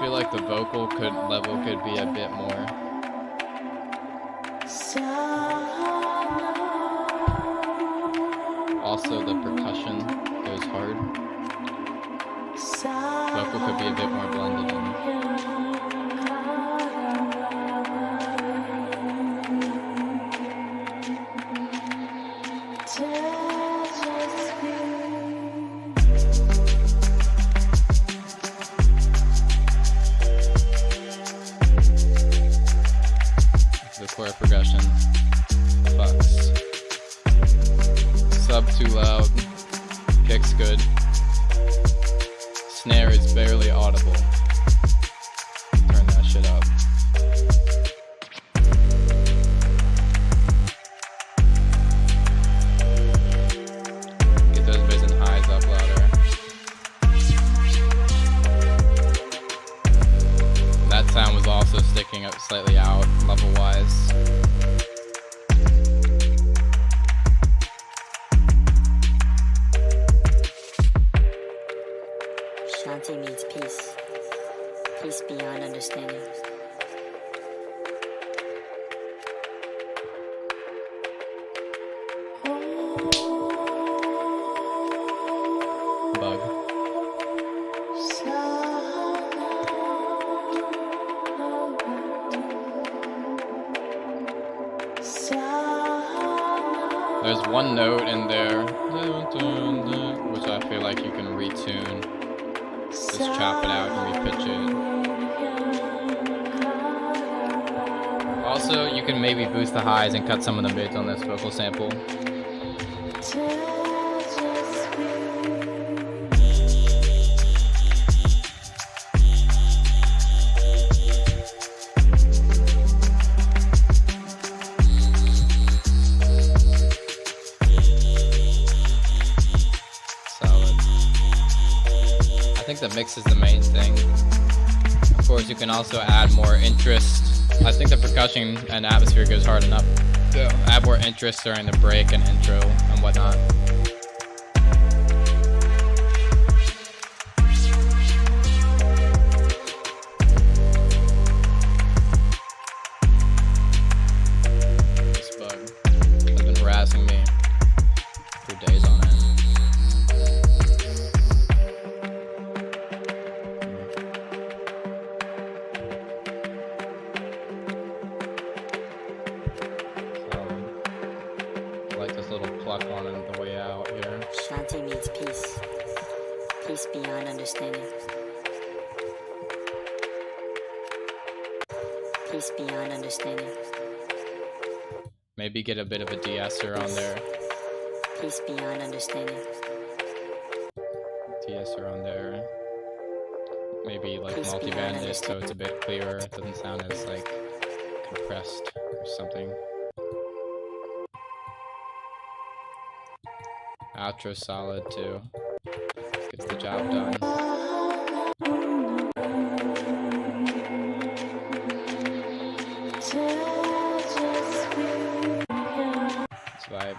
feel like the vocal level could be a bit more. Also, the percussion goes hard. Vocal could be a bit more blended in. The chord progression fucks. Sub too loud, kick's good. Snare is barely audible. Turn that shit up. Get those mids and highs up louder. That sound was also sticking up slightly out level wise. Bunting means peace. Peace beyond understanding. Bug. There's one note in there, which I feel like you can retune. Just chop it out and repitch it. Also, you can maybe boost the highs and cut some of the mids on this vocal sample. I think the mix is the main thing. Of course, you can also add more interest. I think the percussion and atmosphere goes hard enough. So add more interest during the break and intro and whatnot. This bug has been harassing me for days on end. Pluck on it the way out here. Shanti means peace. Peace beyond understanding. Peace beyond understanding. Maybe get a bit of a de-esser on there. Peace beyond understanding. De-esser on there. Maybe like multi-band it so it's a bit clearer. It doesn't sound as like compressed or something. Outro solid too. Gets the job done. It's vibe.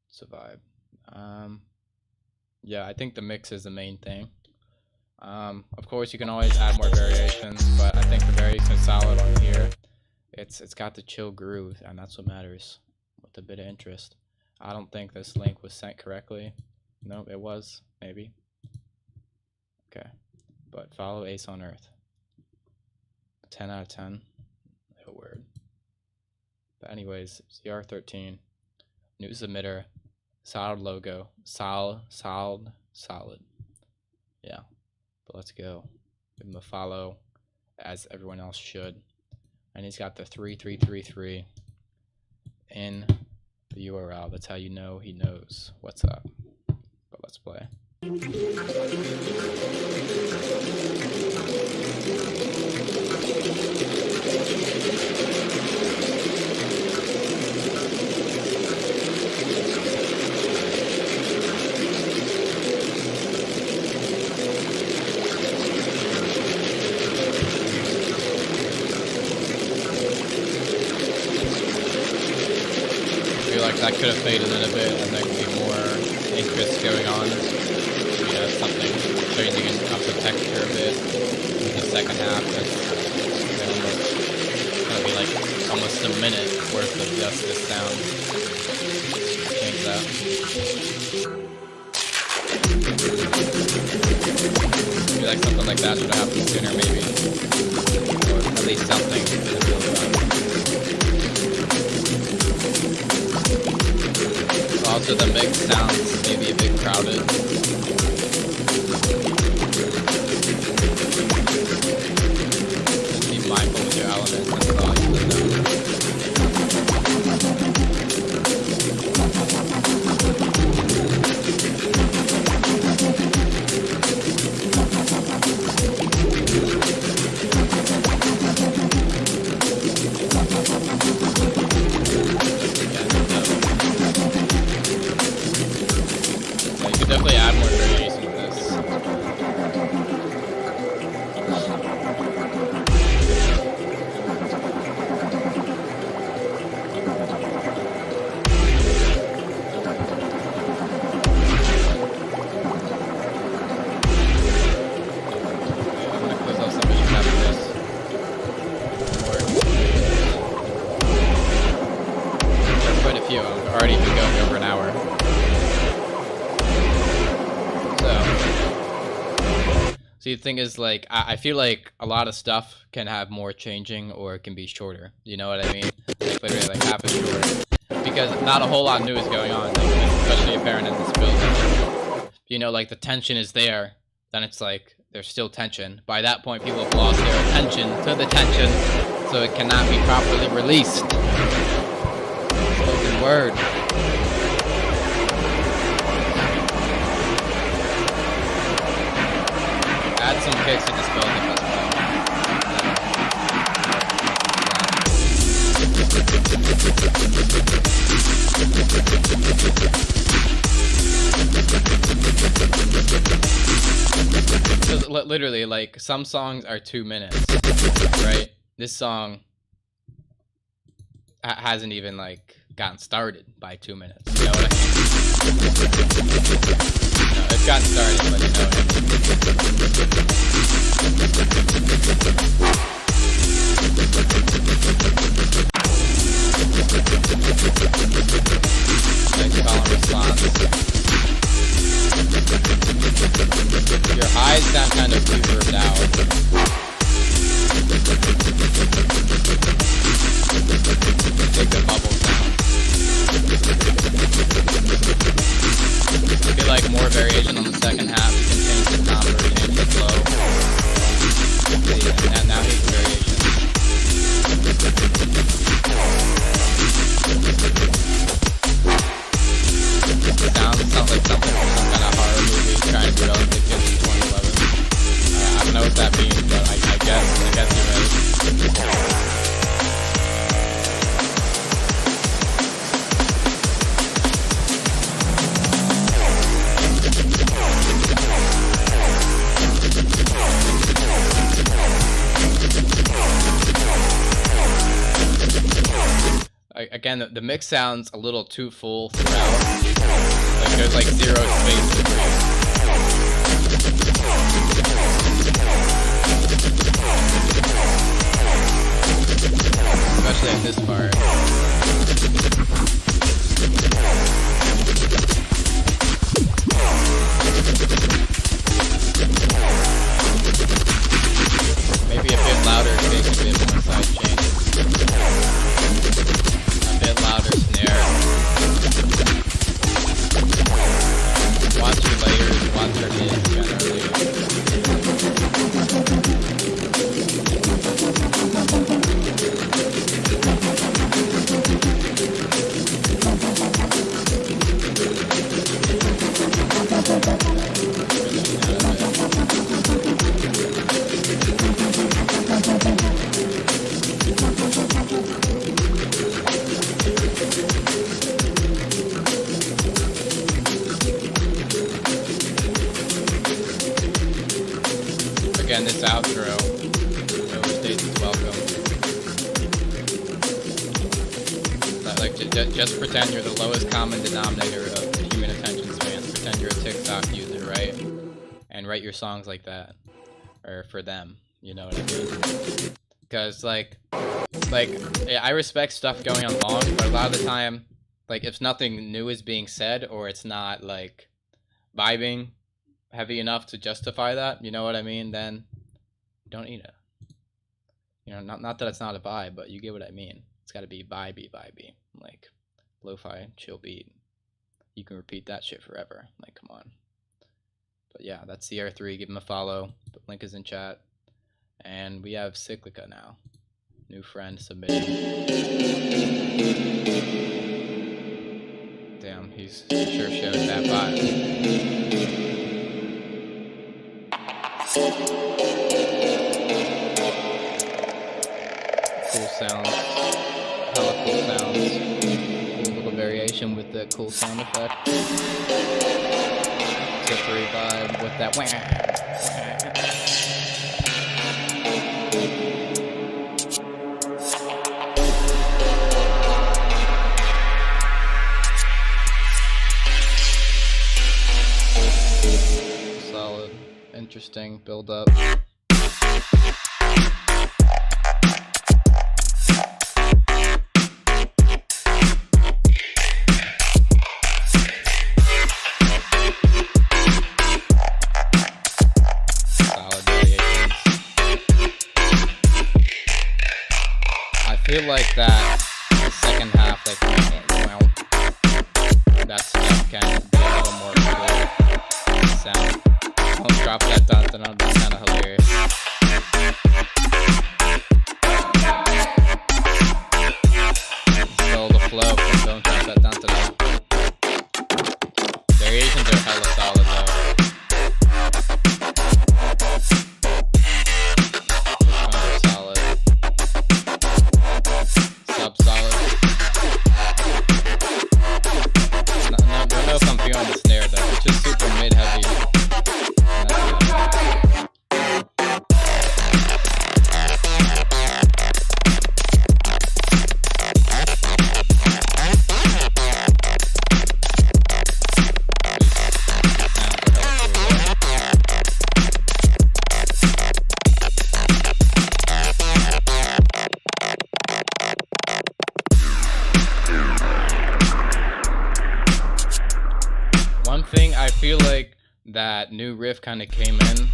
It's a vibe. Yeah, I think the mix is the main thing. Of course, you can always add more variations, but I think the variation is solid on here. It's got the chill groove, and that's what matters, with a bit of interest. I don't think this link was sent correctly. No, it was, maybe. Okay, but follow Ace on Earth. 10 out of 10. No word. But anyways, CR13, new submitter, solid logo, solid. Yeah, but let's go. Give him a follow, as everyone else should. And he's got the 3333 in the URL. That's how you know he knows what's up. But let's play. That could have faded in a bit, and there could be more interest going on. You know, something changing up the texture a bit in the second half. It's gonna be like almost a minute worth of just this sound. Change that. Maybe like something like that should have happened sooner, maybe, or at least something to build about. Also, the mix sounds maybe a bit crowded. Just be mindful with your elements and volume of them. Definitely add more variation. few. I've already been going over an hour. So the thing is, like, I feel like a lot of stuff can have more changing, or it can be shorter. You know what I mean? Like, literally, like, half as short. Because not a whole lot new is going on, like, especially apparent in this build. You know, like, the tension is there, then it's like, there's still tension. By that point, people have lost their attention to the tension, so it cannot be properly released. Spoken word. Add some kicks to this build if that's well. Literally, like, some songs are 2 minutes, right? This song hasn't even, like, gotten started by 2 minutes. You know what I mean? No, it's gotten started, but you know what I mean. Nice call and response. Your highs sound kind of reverbed out. Take the bubble sound. If you like more variation on the second half, you can change the timbre, change the flow. See, and now here's variation. Sounds like something from some kind of horror movie trying to be relative to 2011. I don't know what that means, but I guess you're right. Again, the mix sounds a little too full throughout. Like, there's like zero space to breathe. Especially at this part. Maybe a bit louder, take a bit more side chain. A bit louder snare. Watch your layers, watch your hits generally. Again, this outro overstates its welcome. Like, just pretend you're the lowest common denominator of the human attention span. Pretend you're a TikTok user, right? And write your songs like that, or for them. You know what I mean? Because like yeah, I respect stuff going on long, but a lot of the time, like, if nothing new is being said, or it's not like vibing heavy enough to justify that, you know what I mean, then you don't need it. You know, not that it's not a vibe, but you get what I mean. It's got to be vibey, like lo-fi chill beat. You can repeat that shit forever. Like, come on. But yeah, that's CR3. Give him a follow. The link is in chat. And we have Cyclica now. New friend submission. Damn, he's sure showing that vibe. Cool sounds. Hella cool sounds. A little variation with the cool sound effect. Slippery vibe with that wah. Solid, interesting build up. I feel like that new riff kind of came in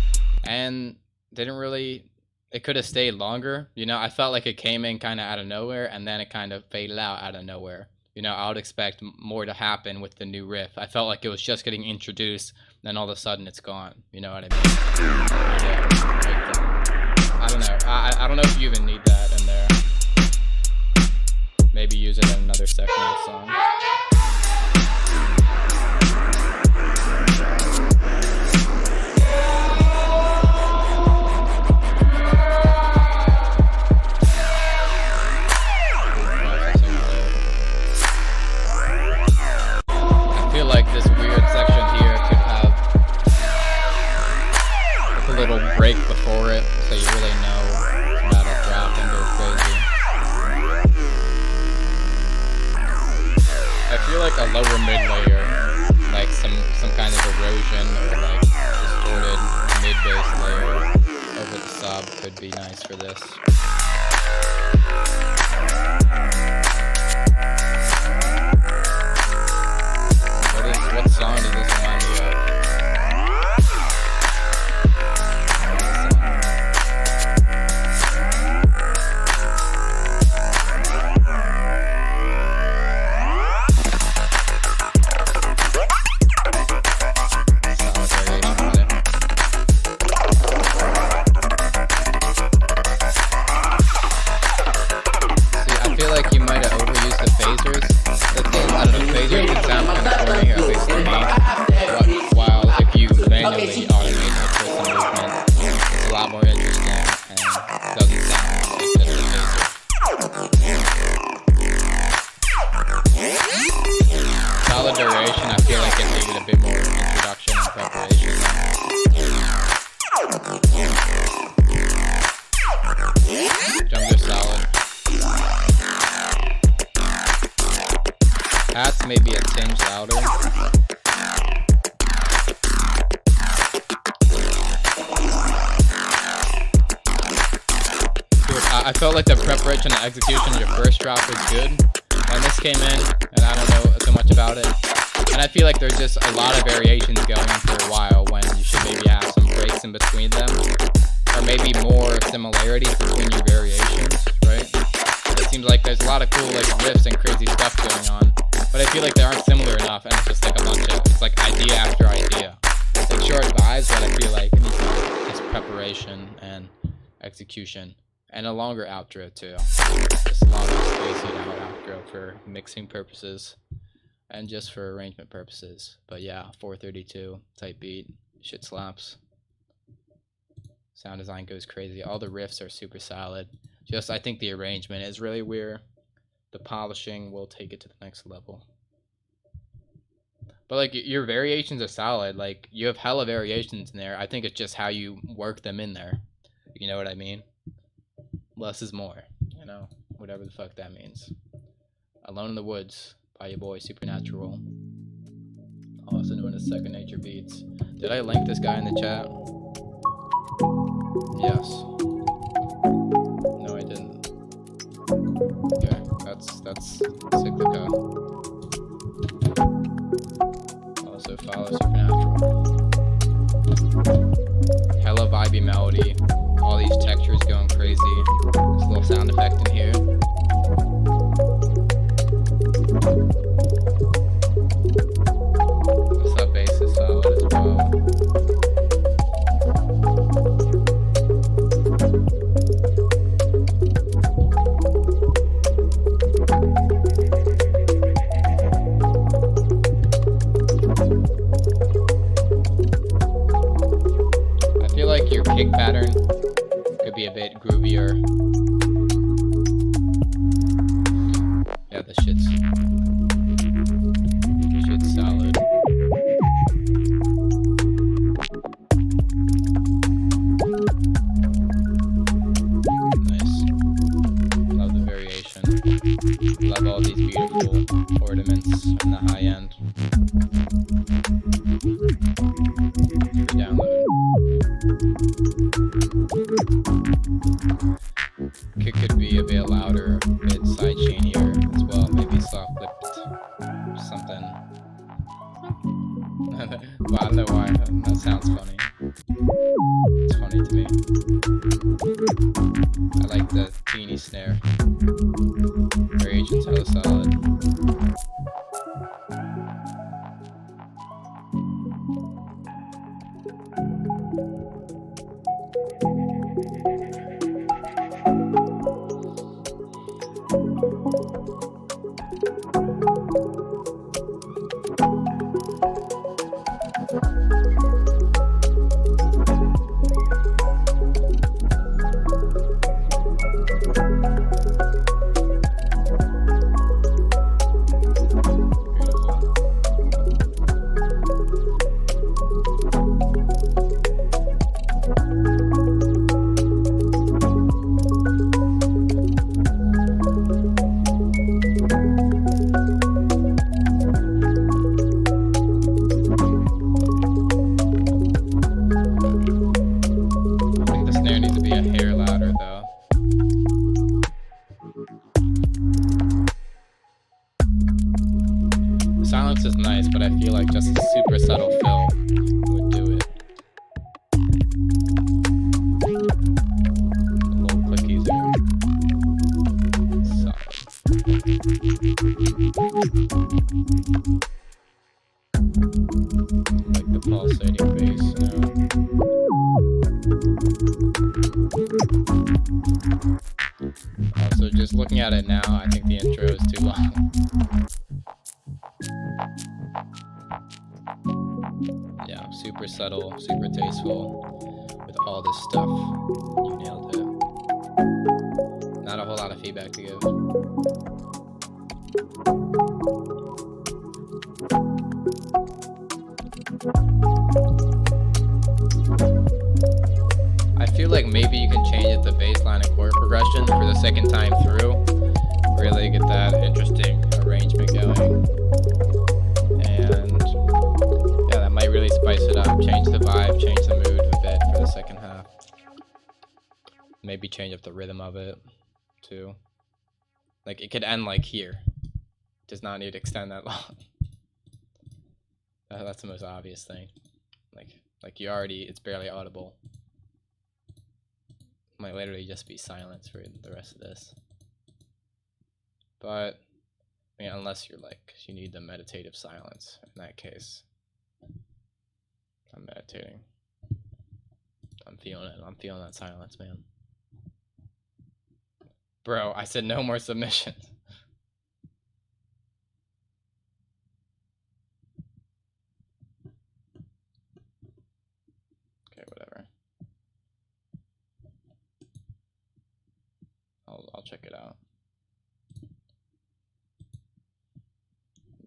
and didn't really. It could have stayed longer. You know, I felt like it came in kind of out of nowhere and then it kind of faded out of nowhere. You know, I would expect more to happen with the new riff. I felt like it was just getting introduced, then all of a sudden it's gone. You know what I mean? Yeah, I don't know. I don't know if you even need that in there. Maybe use it in another section of the song. This weird section here could have like a little break before it, so you really know it's about to drop and go crazy. I feel like a lower mid layer, like some kind of erosion or like distorted mid bass layer over the sub could be nice for this. What song does this remind me of? See, I feel like you might have overused the phasers. The thing, I don't know, phasers can sound kind of corny, or at least to me. While if you manually automate the twist and movement, it's a lot more interesting and doesn't sound like just a phaser. Solid duration, I feel like it needed a bit more introduction and preparation. Drums are solid. Hats maybe a tinge louder. I felt like the preparation and execution of your first drop was good. When this came in, and I don't know so much about it. And I feel like there's just a lot of variations going for a while when you should maybe have some breaks in between them. Or maybe more similarities between your variations, right? It seems like there's a lot of cool like riffs and crazy stuff going on. But I feel like they aren't similar enough and it's just like a bunch of, it's like idea after idea. It's like short vibes, but I feel like it needs just preparation and execution. And a longer outro too. Just a longer spaced out outro for mixing purposes and just for arrangement purposes. But yeah, 432 type beat, shit slaps. Sound design goes crazy. All the riffs are super solid. Just I think the arrangement is really weird. The polishing will take it to the next level. But like your variations are solid. Like you have hella variations in there. I think it's just how you work them in there. You know what I mean? Less is more, you know, whatever the fuck that means. Alone in the Woods by your boy Supernatural, also known as Second Nature Beats. Did I link this guy in the chat? Yes. No, I didn't. Okay, that's Cyclica. Also follow Supernatural. Hella vibey melody. All these textures going crazy. There's a little sound effect in here. The sub bass is solid as well. I feel like your kick pattern could be a bit groovier. Yeah, this shit's solid. Nice. Love the variation. Love all these beautiful ornaments in the high end. Download. Kick could be a bit louder, a bit sidechainier as well, maybe soft lipped or something. Well, I don't know why. That sounds funny. It's funny to me. I like the teeny snare. Variation's hella solid. Silence is nice, but I feel like just a super subtle fill would do it. The little clickies there. Solid. Like the pulsating bass now. Also, just looking at it now, I think the intro is too long. Yeah, super subtle, super tasteful with all this stuff. You nailed it. Not a whole lot of feedback to give. I feel like maybe you can change it to bassline and chord progression for the second time through. Really get that interesting arrangement going. And yeah, that might really spice it up, change the vibe, change the mood a bit for the second half. Maybe change up the rhythm of it too. Like it could end like here. It does not need to extend that long. That's the most obvious thing. Like you already, it's barely audible. Might literally just be silence for the rest of this. But I mean, unless you're like, you need the meditative silence. In that case, I'm meditating. I'm feeling it. I'm feeling that silence, man. Bro, I said no more submissions. Okay, whatever. I'll check it out.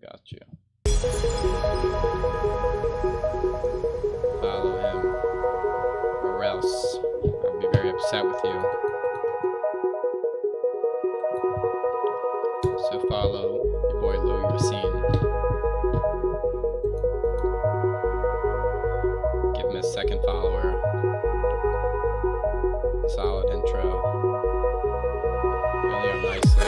Got you. Follow him, or else I'll be very upset with you. So follow your boy Lou, your scene. Give him a second follower. Solid intro. Really up nicely.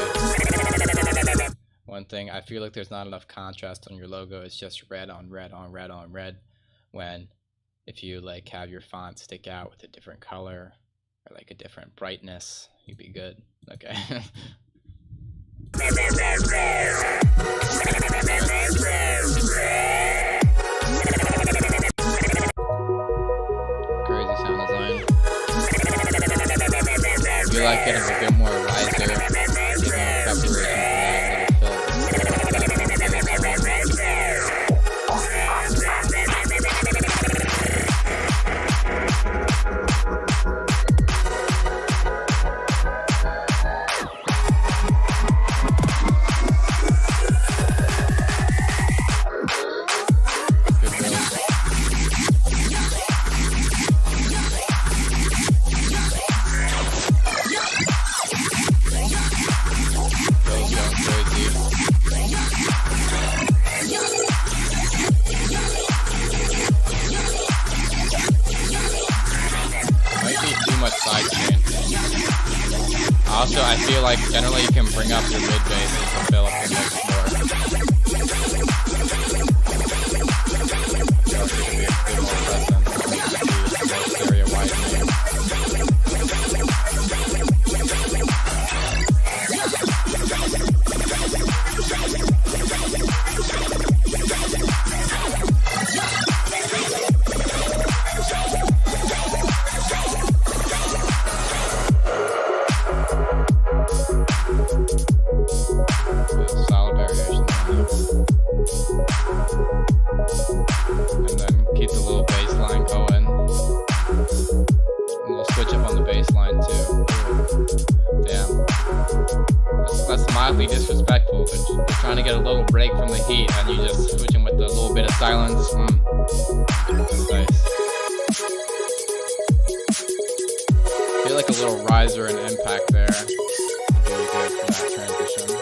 One thing, I feel like there's not enough contrast on your logo. It's just red on red on red on red. When if you like have your font stick out with a different color or like a different brightness, you'd be good. Okay. Crazy sound design. You like getting a bit more riser, getting more preparation for that little fill. Also, I feel like generally you can bring up your mid bass and fill up your mix more. And then keep the little bass line going. And we'll switch up on the bass line too. Damn. That's mildly disrespectful. They're trying to get a little break from the heat and you just switching with a little bit of silence. That's nice. Feel like a little riser and impact there. Really good for that transition.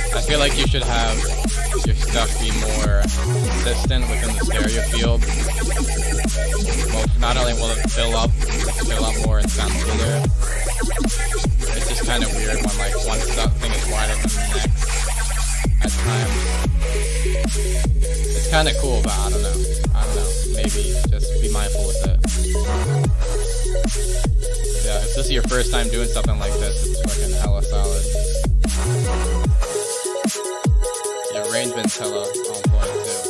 I feel like you should have your stuff be more consistent within the stereo field. Well, not only will it fill up more and sound cooler, it's just kind of weird when like one thing is wider than the next at times. It's kind of cool, but I don't know. Maybe just be mindful with it. Yeah, if this is your first time doing something like this, it's fucking hella solid. Your arrangement's hella on point too.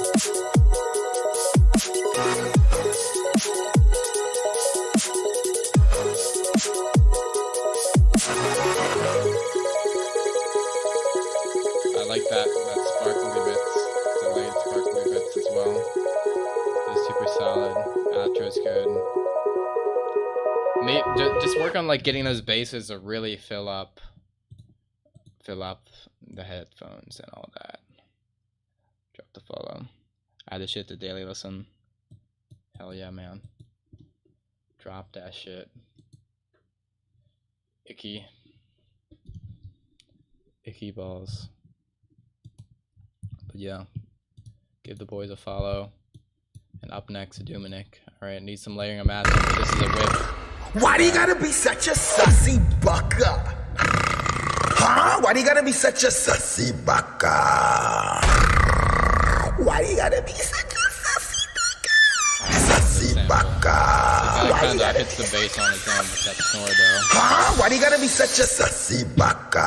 I like that sparkly bits, delayed sparkly bits as well. It's super solid. Outro's good. Just work on like getting those basses to really fill up the headphones and all that. Drop the follow. Add the shit to daily listen. Hell yeah, man. Drop that shit. Icky balls. But yeah, give the boys a follow. And up next, Dominic. Alright, need some layering of mastering, but this is a whip. Why do you gotta be such a sussy bucka? Huh? Why do you gotta be such a sussy bucka? Why do you gotta be such a sussy bucka? Sussy bucka. It kind of hits the bass on its own with that snore though. Huh? Why do you gotta be such a sussy bucka?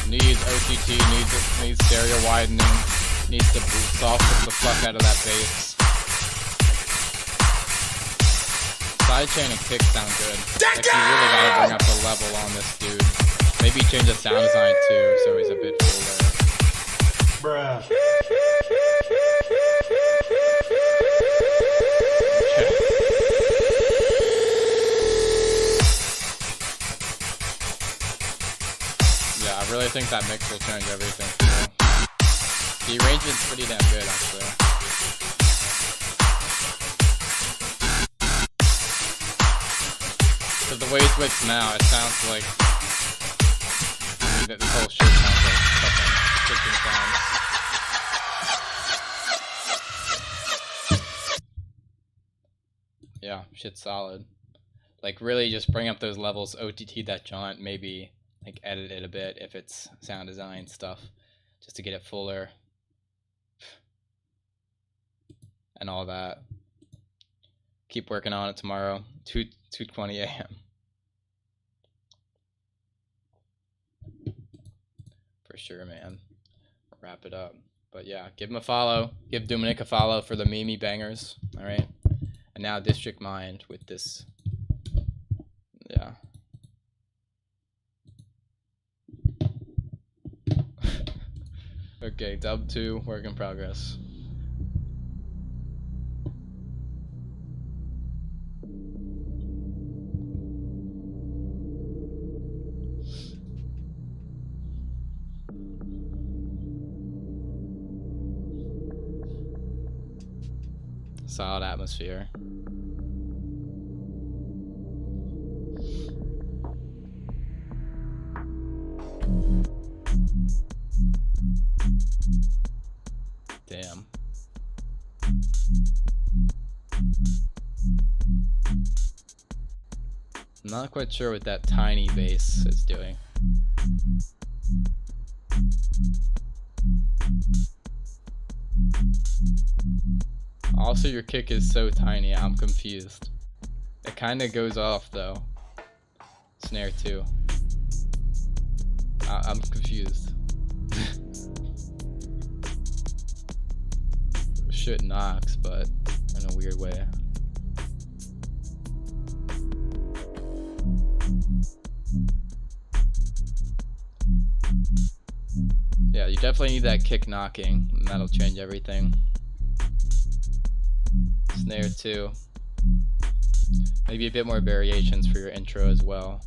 Needs OTT, needs stereo widening, needs to soften the fuck out of that bass. Sidechain and kick sound good. Like you really gotta bring up the level on this dude. Maybe change the sound design too, so he's a bit fuller. Bruh. Yeah, I really think that mix will change everything too. The arrangement's pretty damn good actually. Because the way it's mixed now, it sounds like this whole shit sounds like fucking kitchen sounds. Yeah, shit's solid. Like really just bring up those levels, OTT that jaunt, maybe like edit it a bit if it's sound design stuff, just to get it fuller and all that. Keep working on it tomorrow, 2:20 a.m. For sure, man. Wrap it up. But yeah, give him a follow. Give Dominic a follow for the Mimi bangers. All right. And now District Mind with this. Yeah. Okay, dub 2, work in progress. Solid atmosphere. Damn. I'm not quite sure what that tiny bass is doing. Also, your kick is so tiny, I'm confused. It kind of goes off though. Snare too. I'm confused. Shit knocks, but in a weird way. Yeah, you definitely need that kick knocking, and that'll change everything. Snare too. Maybe a bit more variations for your intro as well.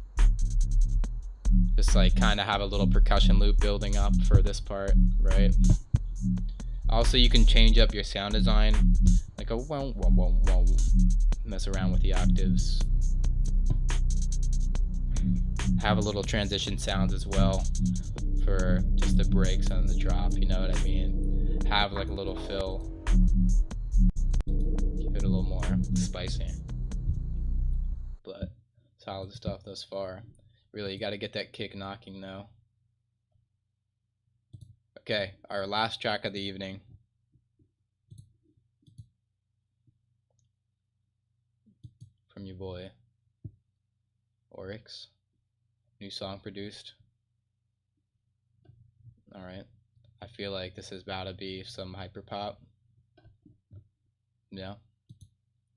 Just like kind of have a little percussion loop building up for this part, right? Also, you can change up your sound design, like a whoa, whoa, whoa, whoa. Mess around with the octaves. Have a little transition sounds as well for just the breaks and the drop, you know what I mean? Have like a little fill. Keep it a little more spicy. But solid stuff thus far. Really, you got to get that kick knocking though. Okay, our last track of the evening. From your boy, Oryx. New song produced. Alright. I feel like this is about to be some hyperpop. Yeah.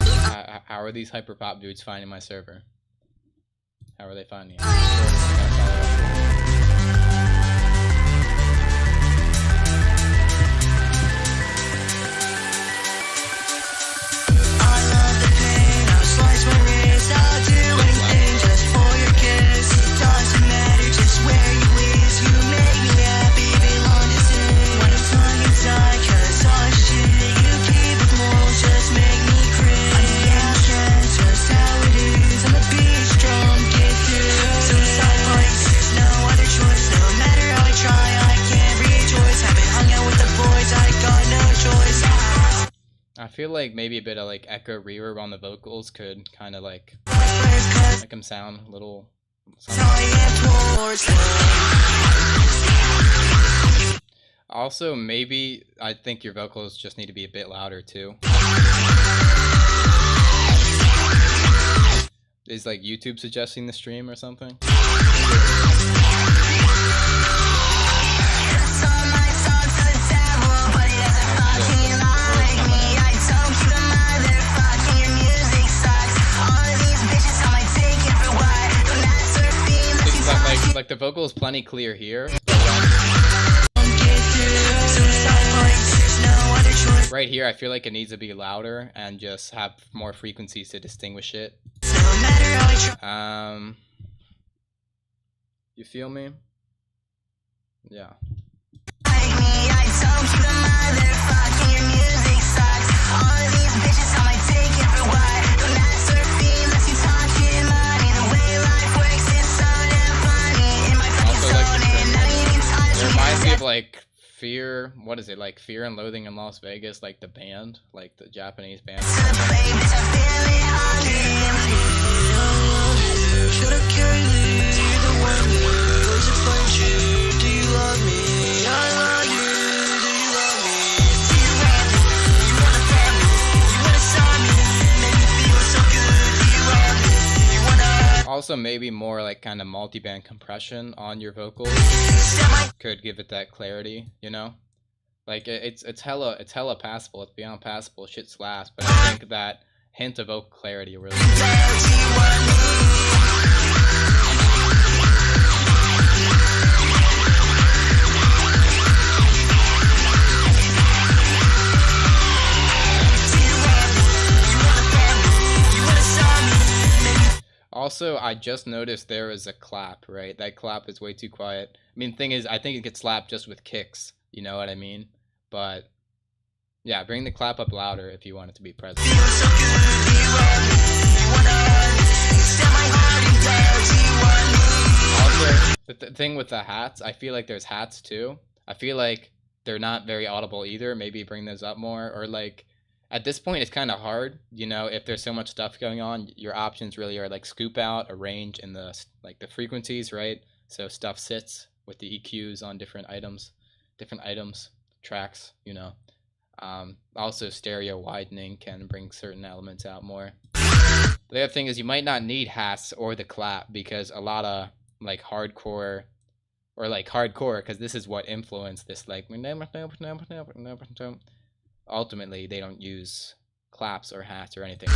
How are these hyperpop dudes finding my server? How are they finding it? I feel like maybe a bit of like echo reverb on the vocals could kind of like make them sound a little. Also, maybe I think your vocals just need to be a bit louder too. Is like YouTube suggesting the stream or something? Like the vocal is plenty clear here, right here I feel like it needs to be louder and just have more frequencies to distinguish it. You feel me? Yeah. Of like Fear, what is it, like Fear and Loathing in Las Vegas, like the band, like the Japanese band. Also, maybe more like kind of multi-band compression on your vocals could give it that clarity, you know? Like it's hella passable. It's beyond passable. Shit slaps, but I think that hint of vocal clarity really. Also, I just noticed there is a clap, right? That clap is way too quiet. I mean, thing is, I think it gets slapped just with kicks. You know what I mean? But, yeah, bring the clap up louder if you want it to be present. Also, the thing with the hats, I feel like there's hats too. I feel like they're not very audible either. Maybe bring those up more, or like, at this point it's kind of hard, you know, if there's so much stuff going on. Your options really are like scoop out, arrange, and the like the frequencies, right? So stuff sits with the EQs on different items, tracks, you know. Also, stereo widening can bring certain elements out more. The other thing is you might not need hats or the clap, because a lot of like hardcore, because this is what influenced this, like, ultimately they don't use claps or hats or anything.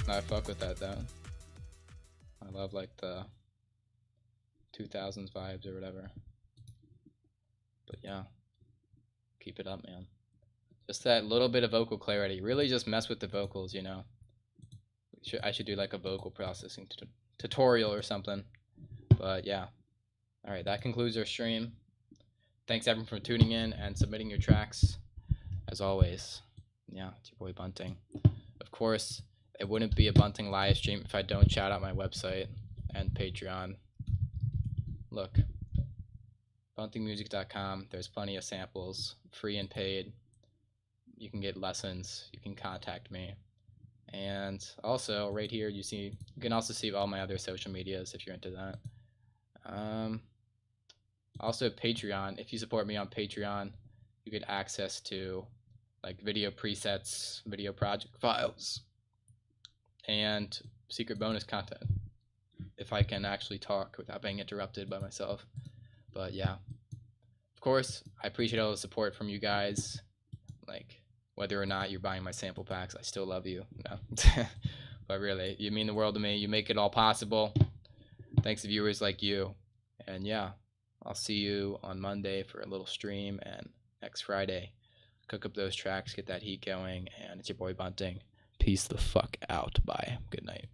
I fuck with that though. I love like the 2000s vibes or whatever. But yeah, keep it up, man. Just that little bit of vocal clarity. Really just mess with the vocals, you know. I should do like a vocal processing tutorial or something. But yeah. Alright, that concludes our stream. Thanks everyone for tuning in and submitting your tracks. As always. Yeah, it's your boy Bunting. Of course, it wouldn't be a Bunting live stream if I don't shout out my website and Patreon. Look, buntingmusic.com. There's plenty of samples, free and paid. You can get lessons. You can contact me. And also, right here, you can also see all my other social medias if you're into that. Also, Patreon. If you support me on Patreon, you get access to like video presets, video project files, and secret bonus content if I can actually talk without being interrupted by myself. But yeah, of course, I appreciate all the support from you guys. Like, whether or not you're buying my sample packs, I still love you. No. But really, you mean the world to me. You make it all possible. Thanks to viewers like you. And yeah, I'll see you on Monday for a little stream, and next Friday, cook up those tracks, get that heat going, and it's your boy Bunting. Peace the fuck out. Bye. Good night.